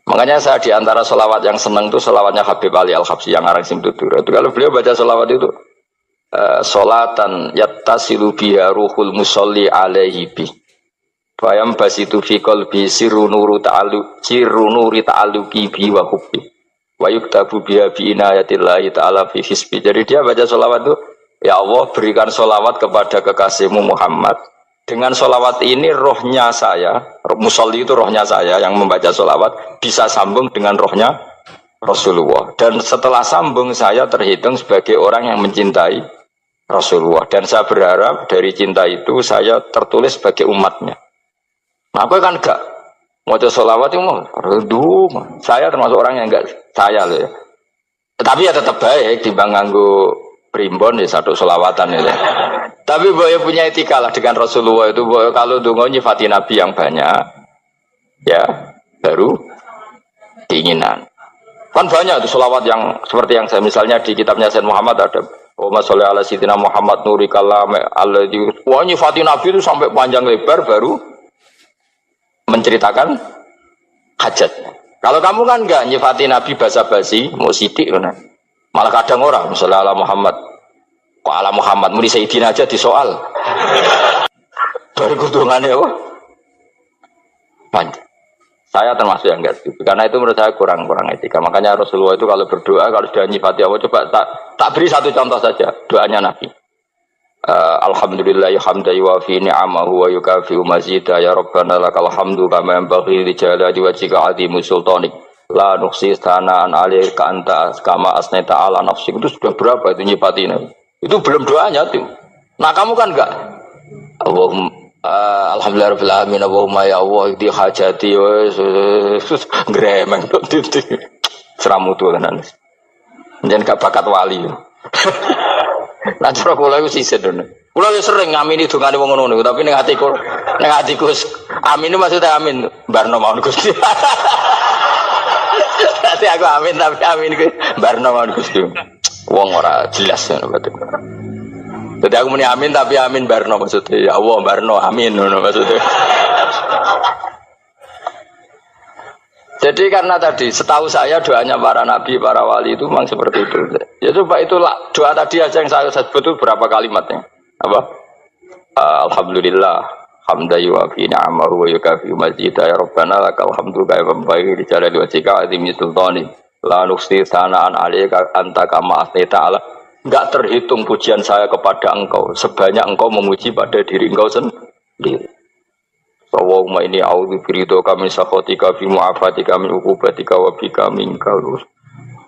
Makanya saya diantara sholawat yang senang itu sholawatnya Habib Ali Al-Habsyi yang arang Simtudur. Itu kalau beliau baca sholawat itu sholatan yattasilu biha ruhul musolli alaihi bi. Fayam basitu fi qalbi sirru nuri ta'alluqi bi wa hubbi. Wa yuktabu biha bi inayatillahi ta'ala fi hisbi. Jadi dia baca sholawat itu, ya Allah berikan sholawat kepada kekasihmu Muhammad. Dengan sholawat ini rohnya saya, musolli itu rohnya saya yang membaca sholawat bisa sambung dengan rohnya Rasulullah. Dan setelah sambung saya terhitung sebagai orang yang mencintai Rasulullah. Dan saya berharap dari cinta itu saya tertulis sebagai umatnya. Nah aku kan enggak mau sholawat itu mau saya termasuk orang yang enggak saya loh ya. Tapi ya tetap baik dibanding nganggo primbon ya satu sholawatan ya. Tapi boyo punya etika lah dengan Rasulullah itu boyo kalau dongo nyifati Nabi yang banyak ya baru keinginan. Kan banyak itu sholawat yang seperti yang saya misalnya di kitabnya Sayyid Muhammad ada Allahumma sholli ala sayyidina Muhammad nuri kalam alladzi wah nyifati Nabi itu sampai panjang lebar baru menceritakan hajatnya. Kalau kamu kan enggak nyifati Nabi basa-basi mau sidik kan. Malah kadang orang misalnya ala Muhammad kok ala Muhammad muni Sayyidina aja disoal. Baru kudungannya apa? Panjang. Saya termasuk yang enggak setuju. Karena itu menurut saya kurang etika. Makanya Rasulullah itu kalau berdoa kalau sudah nyifati Allah coba tak beri satu contoh saja doanya Nabi. Alhamdulillahi hamdan yuwafi ni'amahu wa yukafi mazida ya Rabbana lakal hamdu kama yanbaghi li jalali wajhika 'azimi sultanik. La nuksi sanaan alaika anta kama asnaita ala nafsik. Itu sudah berapa itu nyifati Nabi? Itu belum doanya tuh. Nah kamu kan enggak. Allahumma alhamdulillah rabbil alamin Allahumma ya Allah di hajati sus gremeng titik. Seramutu tenan. Njen gak bakat wali. Nah cara kula iku sisen dene. Kula yo sering ngamini dongane wong ngono niku, tapi ning atiku amin maksudnya amin barno mawon Gusti. Nanti aku amin tapi amin ku barno mawon Gusti. Wong ora jelas ngono berarti. Jadi aku muni amin tapi amin barno maksudnya ya Allah barno amin ngono maksudnya. Jadi karena tadi setahu saya doanya para nabi, para wali itu memang seperti itu. Ya coba itulah doa tadi aja yang saya sebut itu berapa kalimatnya? Apa? Alhamdulillah hamdan yuwafi ni'amahu wa yukafi mazida ya Rabbana lakal hamdu kama yanbaghi li jalali wajhika 'azimi sultani. La nuksi sanaan alaika anta kama asnaita ala. Enggak terhitung pujian saya kepada engkau sebanyak engkau memuji pada diri engkau sendiri. Allahumma inni a'udzu biridhoka min sakhatika fi mu'afatika min uqubatika wa bika minkal.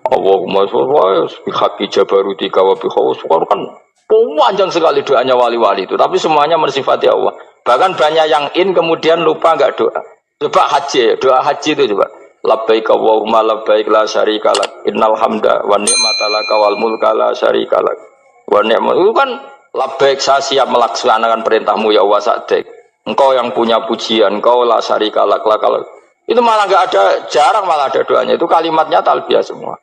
Allahumma sholli bi haqqi jabarutika wa bi khawsuka kan panjang sekali doanya wali-wali itu tapi semuanya mensifati Allah. Bahkan banyak yang kemudian lupa enggak doa. Coba haji, doa haji itu coba. Labbaik Allahumma labbaik la syarika lak innal hamda wa ni'mata laka wal mulka la syarika lak. Wa ni'mat itu kan labbaik saya siap melaksanakan perintahmu ya Allah sa'dik. Engkau yang punya pujian, engkau la syarika lak. Itu malah enggak ada, jarang malah ada doanya. Itu kalimatnya talbiyah semua.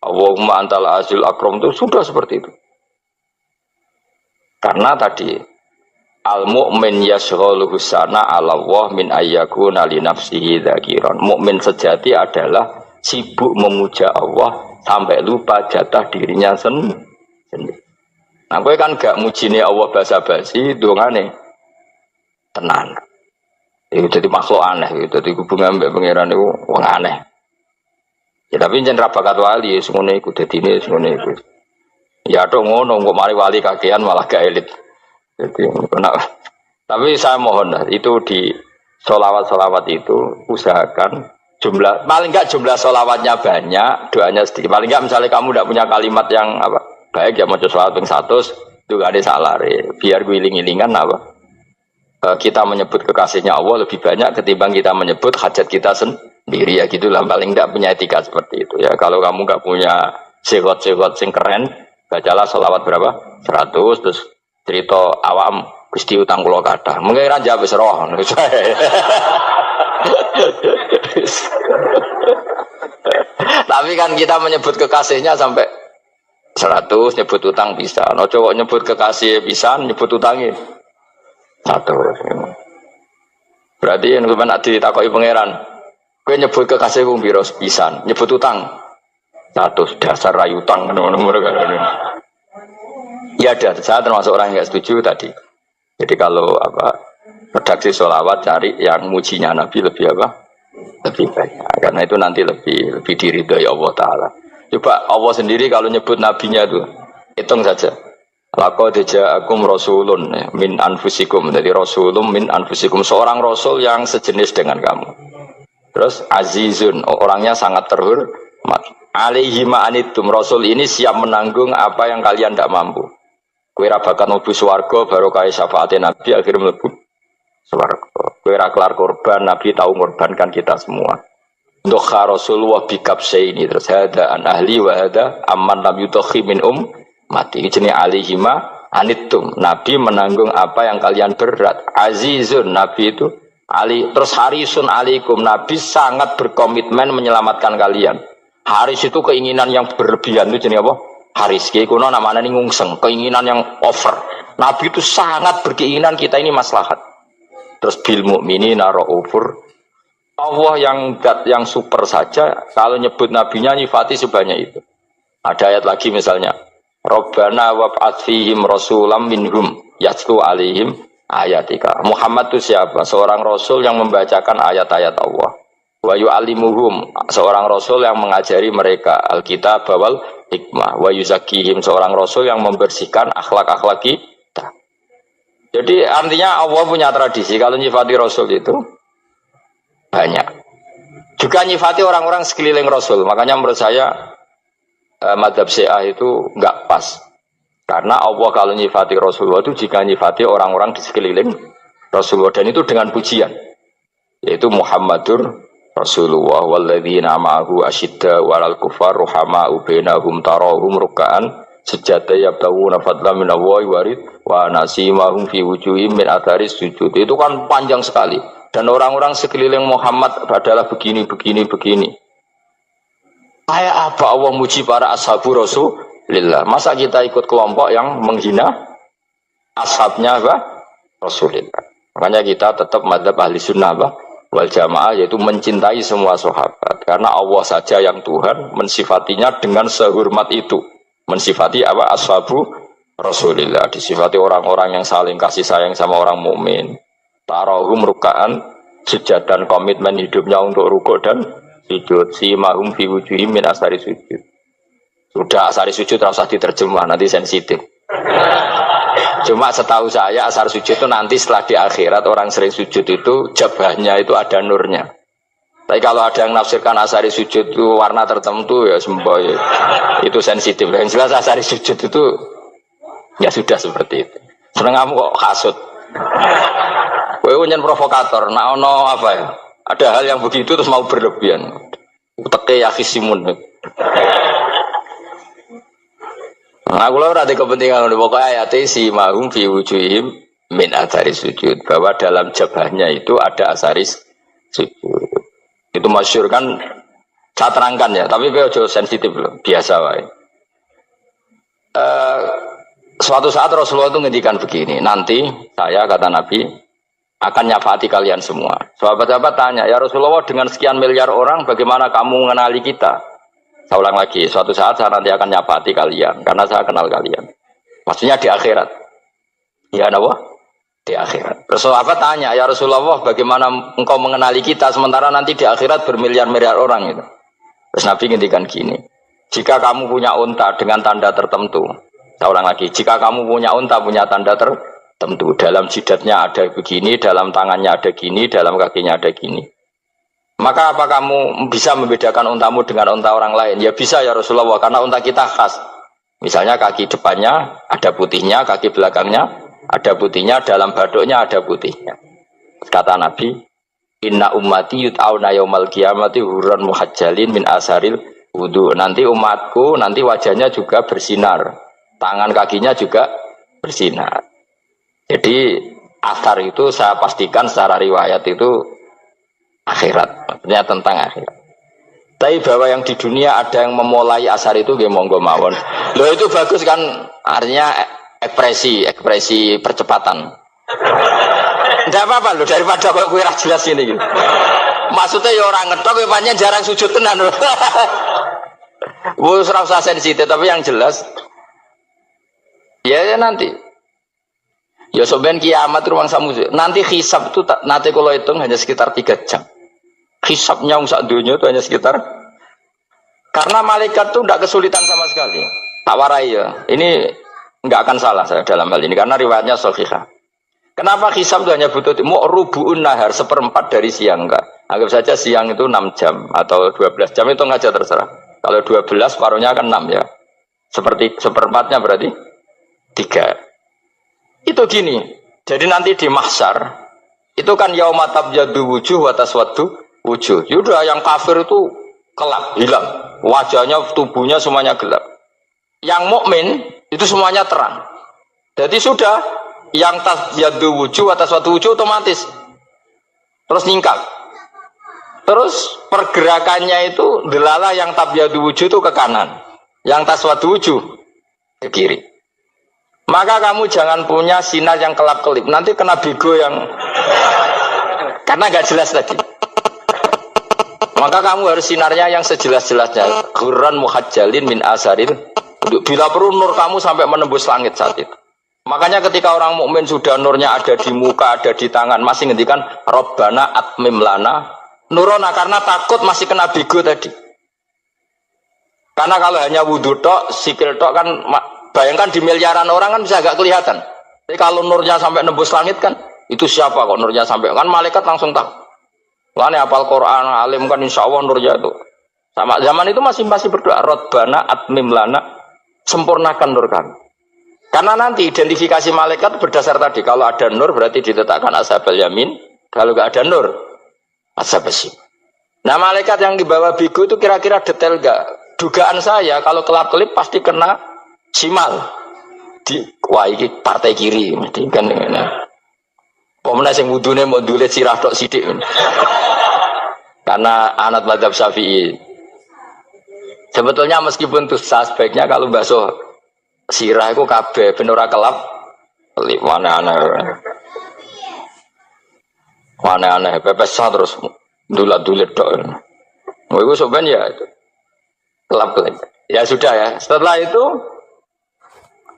Allahumma antal azil akram itu sudah seperti itu. Karena tadi al-mu'min yashghaluhu sana 'ala Allah min ayyakuna li nafsihi dzakiran. Mukmin sejati adalah sibuk memuja Allah sampai lupa jatah dirinya sendiri. Nah, kowe kan gak mujine Allah basa-basi dongane tenan. Itu jadi makhluk aneh, itu jadi hubungan mbek pangeran itu wong aneh. Ya tapi jen ra bakat wali, semono iku dadine semono iku. Ya tok ngono, kok mari wali kakean malah gak elit. Jadi tapi saya mohon lah, itu di solawat itu usahakan jumlah, paling enggak jumlah solawatnya banyak, doanya sedikit. Paling enggak misalnya kamu tidak punya kalimat yang apa baik ya mau solawat ping 100 itu gak ada salah biar guling-gilingan apa. Kita menyebut kekasihnya Allah lebih banyak ketimbang kita menyebut hajat kita sendiri ya gitulah, paling enggak punya etika seperti itu ya. Kalau kamu enggak punya segot-segot sing keren, bacalah solawat berapa 100 terus cerita awam Gusti utang kula kathah mengira jawab wis roh. Tapi kan kita menyebut kekasihnya sampai 100, nyebut utang bisa. No cowok nyebut kekasih bisa, nyebut utangnya 100. Berarti yang kemudian ditakoki pangeran, kowe nyebut kekasihku piro pisan, nyebut utang 100, dasar rayu utang ngono-ngono kan. Ya ada, saya termasuk orang yang nggak setuju tadi. Jadi kalau apa redaksi sholawat cari yang mujinya Nabi lebih apa? Lebih banyak. Karena itu nanti lebih diridhoi Allah Taala. Coba Allah sendiri kalau nyebut nabinya itu hitung saja. Laqad ja'akum rasulun min anfusikum. Jadi rasulun min anfusikum, seorang rasul yang sejenis dengan kamu. Terus azizun, orangnya sangat terhormat. Alaihi ma'anitum, rasul ini siap menanggung apa yang kalian tidak mampu. Kowe ra bakal mlebu swarga barokah syafaate Nabi akhirnya mlebu swarga. Kowe ra kelar korban, Nabi tahu mengorbankan kita semua. Untuk Rasulullah bikab ini terus hada an ahli wa hada amman lam yutakhi min mati. Jenenge alihima anitum. Nabi menanggung apa yang kalian berat. Azizun, Nabi itu ali terus harisun alaikum. Nabi sangat berkomitmen menyelamatkan kalian. Haris itu keinginan yang berlebihan itu jenenge apa? Haris kiai kuno namanya ini ngungseng, keinginan yang over. Nabi itu sangat berkeinginan kita ini maslahat. Terus bil mukminina raufur. Allah yang super saja kalau nyebut nabinya nyifati sebanyak itu. Ada ayat lagi misalnya, Rabbana wab'ats fihim rasulam minhum yatlu alaihim ayatika. Muhammad itu siapa? Seorang rasul yang membacakan ayat-ayat Allah. Wa yu'allimuhum, seorang rasul yang mengajari mereka Alkitab wal hikmah. Wa yuzakkihim, seorang rasul yang membersihkan akhlak-akhlak kita. Jadi artinya Allah punya tradisi kalau nyifati rasul itu banyak. Juga nyifati orang-orang sekeliling rasul. Makanya menurut saya madhab Syiah itu enggak pas. Karena Allah kalau nyifati Rasulullah itu jika nyifati orang-orang di sekeliling Rasulullah, dan itu dengan pujian. Yaitu Muhammadur Rasulullah walladzina ma'ahu asyidda walal kufar ruhama'u bainahum tarahum ruk'an sujada yabtawuna fadlan min Allahi warid wa nasimahum fi wujuhim min atharis sujud. Itu kan panjang sekali. Dan orang-orang sekeliling Muhammad adalah begini. Kayak apa Allah muji para ashabu Rasulillah? Masa kita ikut kelompok yang menghina ashabnya apa? Rasulillah. Makanya kita tetap madzhab ahli sunnah wal jamaah, yaitu mencintai semua sahabat. Karena Allah saja yang Tuhan mensifatinya dengan sehormat itu. Mensifati apa? Ashabu Rasulillah. Disifati orang-orang yang saling kasih sayang sama orang mukmin. Tarahum ruka'an, sujud dan komitmen hidupnya untuk rukuk dan sujud. Simahum fi wujuhim min asari sujud. Sudah asari sujud tidak usah diterjemah, nanti sensitif. Cuma setahu saya asar sujud itu nanti setelah di akhirat orang sering sujud itu jabahnya itu ada nurnya. Tapi kalau ada yang nafsirkan asari sujud itu warna tertentu ya semboy. Itu sensitif. Yang jelas asari sujud itu ya sudah seperti itu. Seneng kamu kok hasut. Kowe nyen provokator, nak ono apa ya? Ada hal yang begitu terus mau berlebihan. Uteke ya khisimun. Nah, kalau ada kepentingan pokoknya ayat si mahum fi wujuhim min athari sujud, bahwa dalam jabahnya itu ada asaris sujud. Itu masyhur kan, saya terangkan ya, tapi ojo sensitif loh, biasa wae. Suatu saat Rasulullah itu ngendikan begini, nanti saya kata Nabi akan nyafaati kalian semua. Sahabat-sahabat tanya, ya Rasulullah dengan sekian miliar orang bagaimana kamu mengenali kita? Saya ulang lagi, suatu saat saya nanti akan nyafaati kalian karena saya kenal kalian. Maksudnya di akhirat. Ya Allah. di akhirat. Rasulullah tanya, ya Rasulullah, bagaimana engkau mengenali kita sementara nanti di akhirat bermiliar-miliar orang itu. Terus Nabi ngendikan gini, jika kamu punya unta dengan tanda tertentu, saya ulang lagi, jika kamu punya unta punya tanda tertentu, dalam jidatnya ada begini, dalam tangannya ada gini, dalam kakinya ada gini, maka apa kamu bisa membedakan untamu dengan unta orang lain? Ya bisa ya Rasulullah, karena unta kita khas. Misalnya kaki depannya ada putihnya, kaki belakangnya ada putihnya, dalam baduknya ada putihnya. Kata Nabi, inna ummati yut'auna yaumal qiyamati hurran muhajjalin min asaril wudu. Nanti umatku nanti wajahnya juga bersinar, tangan kakinya juga bersinar. Jadi asar itu saya pastikan secara riwayat itu akhirat, maksudnya tentang akhirat. Tapi bahwa yang di dunia ada yang memulai asar itu nggih monggo mawon. Loh itu bagus kan, artinya ekspresi percepatan. Tidak apa-apa loh, daripada kok kowe ra jelas ini gitu. Maksudnya ya orang ngetok kowe pancen jarang sujud tenan lho. Wis ora usah sensitif, tapi yang jelas ya nanti. Ya soben kiamat ruang samu. Nanti hisab itu nanti kalau hitung hanya sekitar 3 jam. Hisabnya sak dunia itu hanya sekitar, karena malaikat itu tidak kesulitan sama sekali. Tak warai ya. Ini nggak akan salah saya dalam hal ini karena riwayatnya sahihah. Kenapa hisab itu hanya butuh rubu'un nahar, 1/4 dari siang enggak? Anggap saja siang itu 6 jam atau 12 jam, itu aja terserah. Kalau 12 paruhnya kan 6 ya. Seperti 1/4-nya berarti 3. Itu gini. Jadi nanti di mahsyar itu kan yauma tabyaddu wujuh wa taswaddu wujuh. Yaudah yang kafir itu kelap, hilang. Wajahnya, tubuhnya semuanya gelap. Yang mukmin itu semuanya terang. Jadi sudah yang tabyaddu wujuh atas suatu wujuh otomatis terus nyingkap. Terus pergerakannya itu delala yang tabyaddu wujuh itu ke kanan, yang taswaddu wujuh ke kiri. Maka kamu jangan punya sinar yang kelap-kelip, nanti kena bego yang karena nggak jelas tadi. Maka kamu harus sinarnya yang sejelas-jelasnya, hurran muhajjalin min asaril. Bila perlu nur kamu sampai menembus langit saat itu. Makanya ketika orang mukmin sudah nurnya ada di muka, ada di tangan, masih ngendikan Rabbana atmim lana nurona, karena takut masih kena bigo tadi. Karena kalau hanya wudhu tok, sikil tok kan, bayangkan di miliaran orang kan bisa agak kelihatan. Tapi kalau nurnya sampai nembus langit kan, itu siapa kok nurnya sampai, kan malaikat langsung tahu. Lani hafal Quran, alim kan insya Allah nurnya itu. Sama zaman itu masih berdoa Rabbana atmim lana, sempurnakan nur kami. Karena nanti identifikasi malaikat berdasar tadi, kalau ada nur berarti diletakkan ashabal yamin, kalau nggak ada nur ashabal shimal. Nah malaikat yang dibawa bigu itu kira-kira detail nggak? Dugaan saya kalau kelap-kelip pasti kena shimal. Wah ini partai kiri, kan? Pemenang yang wudhunya mau dulet sirah tok sidik. Karena anak madzhab Syafi'i. Sebetulnya meskipun tuh sebaiknya kalau basuh sirah itu kabeh ben ora kelap, aneh-aneh, pepesan terus dulat-dulit tok. Mau itu sebenarnya ya itu kelap-kelip. Ya sudah ya. Setelah itu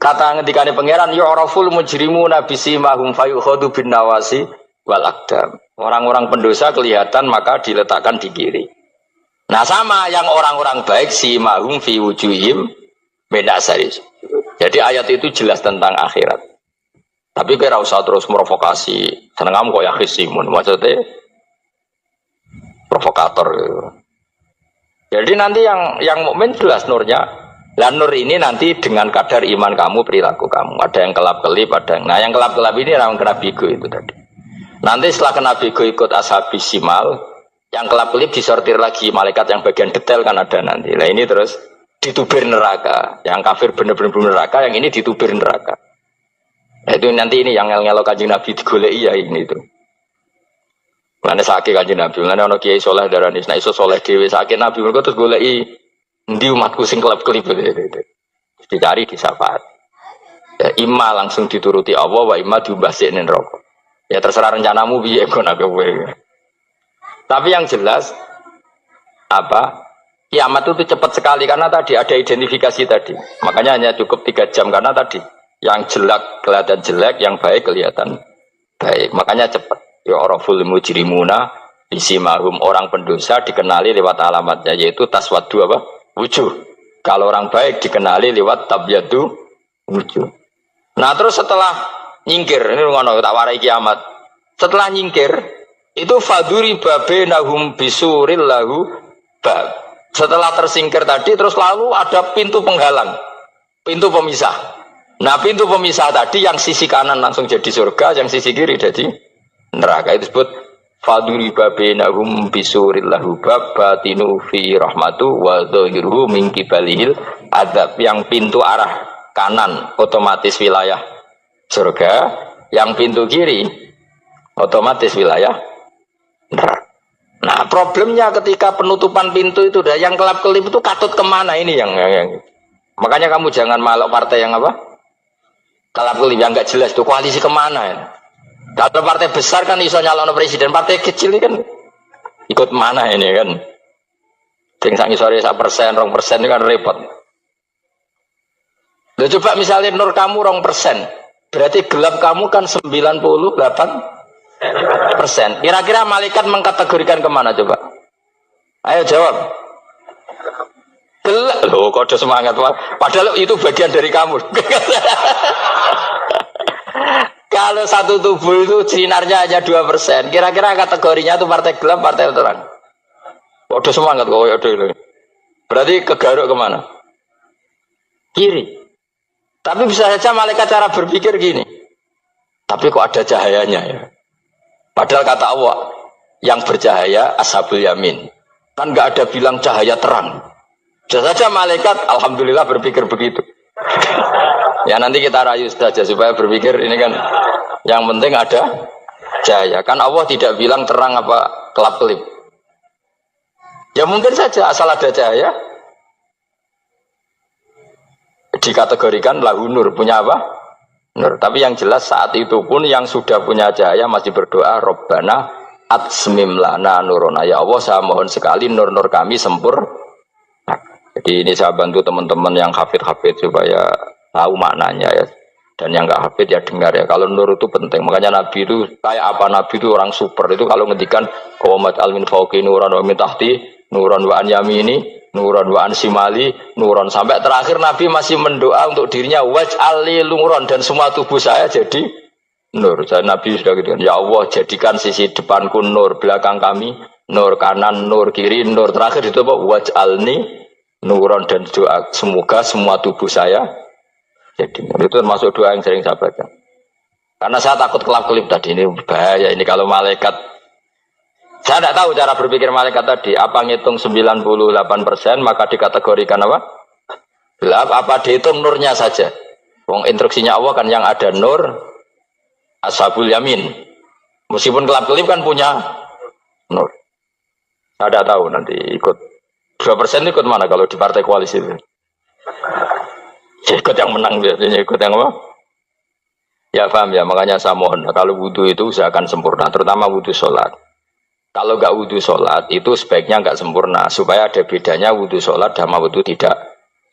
kata ngendikane pangeran yu'raful mujrimuna bisimahum fayukhadhu bin nawasi wal aqdam. Orang-orang pendosa kelihatan maka diletakkan di kiri. Nah sama yang orang-orang baik simahum fi wujuhim min asari. Jadi ayat itu jelas tentang akhirat. Tapi kira usah terus provokasi. Seneng kamu kok ya khisimun, maksudnya provokator gitu. Jadi nanti yang mukmin jelas nurnya. Lah nur ini nanti dengan kadar iman kamu, perilaku kamu. Ada yang kelap-kelip, ada yang... Nah yang kelap-kelip ini yang kena bigo itu tadi. Nanti setelah kena bigo ikut ashabi simal, yang kelap-kelip disortir lagi malaikat yang bagian detail kan ada nanti. Nah ini terus ditubir neraka. Yang kafir benar-benar neraka, yang ini ditubir neraka. Nah, itu nanti ini yang ngel-ngelo Kanjeng Nabi digoleki ya ini itu. Mulane sakit Kanjeng Nabi, mulane ana kiai saleh darani nek iso saleh dhewe sakit Nabi mergo terus goleki endi umatku sing kelep-kelip itu. Dicari di syafaat. Ya imma langsung dituruti Allah wa imma diumbasine neraka. Ya terserah rencanamu piye kono kowe. Tapi yang jelas apa? Kiamat itu cepat sekali karena tadi ada identifikasi tadi. Makanya hanya cukup 3 jam karena tadi yang jelek kelihatan jelek, yang baik kelihatan baik. Makanya cepat. Ya oraful mujrimuna bisimahum, orang pendosa dikenali lewat alamatnya yaitu taswaddu apa? Wujuh. Kalau orang baik dikenali lewat tabyadu wujuh. Nah, terus setelah nyingkir, ini ngono tak warai kiamat. Setelah nyingkir, itu faduri babenahum bisuril lahu bab. Setelah tersingkir tadi terus lalu ada pintu penghalang, pintu pemisah. Nah, pintu pemisah tadi yang sisi kanan langsung jadi surga, yang sisi kiri jadi neraka. Itu disebut faduri babenahum bisuril lahu bab batinu fi rahmatu wa dhahiruhu min qibalihil adab. Yang pintu arah kanan otomatis wilayah surga, yang pintu kiri otomatis wilayah neraka. Nah, problemnya ketika penutupan pintu itu dah yang kelap-kelip itu katut kemana ini yang makanya kamu jangan malok partai yang apa? Kelap-kelip yang enggak jelas itu koalisi kemana ya? Kalau partai besar kan iso nyalon presiden, partai kecil ini kan ikut mana ini kan? Sing sak ngisore 1%, 2% ini kan repot. Loh, coba misalnya nur kamu 2%, berarti gelap kamu kan 98%. Kira-kira malaikat mengkategorikan kemana coba? Ayo jawab. Gelap. Loh, kode semangat Pak. Padahal itu bagian dari kamu. Kalau satu tubuh itu sinarnya hanya 2%, kira-kira kategorinya itu partai gelap, partai terang. Kode semangat kok ya dulu. Berarti kegaruk kemana? Kiri. Tapi bisa saja malaikat cara berpikir gini. Tapi kok ada cahayanya ya? Padahal kata Allah, yang bercahaya ashabul yamin. Kan nggak ada bilang cahaya terang. Bisa saja malaikat, alhamdulillah berpikir begitu. Ya nanti kita rayu saja supaya berpikir ini kan yang penting ada cahaya. Kan Allah tidak bilang terang apa kelap-kelip. Ya mungkin saja asal ada cahaya dikategorikan lahu nur, punya apa? Nur. Tapi yang jelas saat itu pun yang sudah punya cahaya masih berdoa Rabbana atsmim lana nurona, ya Allah saya mohon sekali nur-nur kami sempurna. Jadi ini saya bantu teman-teman yang hafid-hafid supaya tahu maknanya ya. Dan yang enggak hafid ya dengar ya. Kalau nur itu penting. Makanya Nabi itu kayak apa? Nabi itu orang super. Itu kalau ngendikan qawamat al min fauqi nuran wa min tahti nuran wa an yamini nuran wa an simali nuran, sampai terakhir Nabi masih mendoa untuk dirinya waj'al li nuran, dan semua tubuh saya jadi nur. Jadi Nabi sudah gitu kan, ya Allah jadikan sisi depanku nur, belakang kami nur, kanan nur, kiri nur, terakhir itu apa? Waj'alni nuran, dan doa semoga semua tubuh saya jadi nur. Itu termasuk doa yang sering saya baca. Karena saya takut kelap-kelip tadi, ini bahaya ini kalau malaikat. Saya tidak tahu cara berpikir malaikat tadi. Apa ngitung 98% maka dikategorikan apa? Gelap. Apa dihitung nurnya saja? Wong instruksinya Allah kan yang ada nur ashabul yamin. Meskipun kelap-kelip kan punya nur. Saya tidak tahu nanti ikut 2% ikut mana kalau di partai koalisi itu? Ikut yang menang biasanya, ikut yang apa? Ya paham ya, makanya saya mohon kalau wudhu itu usahakan sempurna, terutama wudhu sholat. Kalau nggak wudhu sholat itu sebaiknya nggak sempurna, supaya ada bedanya wudhu sholat sama wudhu tidak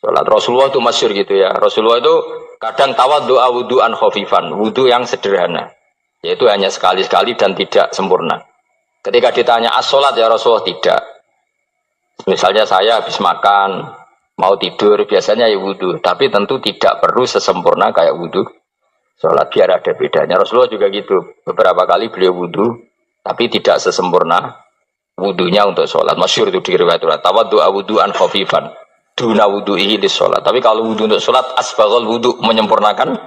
sholat. Rasulullah itu masyhur gitu ya. Rasulullah itu kadang tawaddu'a wudhu'an khafifan, wudhu yang sederhana, yaitu hanya sekali-sekali dan tidak sempurna. Ketika ditanya as-sholat ya Rasulullah, tidak. Misalnya saya habis makan, mau tidur, biasanya ya wudhu, tapi tentu tidak perlu sesempurna kayak wudhu sholat, biar ada bedanya. Rasulullah juga gitu, beberapa kali beliau wudhu tapi tidak sesempurna wudhunya untuk sholat. Masyhur itu di riwayat tawaddu'a wudhu'an khafifan duna wudhu'ihi lis sholat. Tapi kalau wudhu untuk sholat asbaghal wudhu, menyempurnakan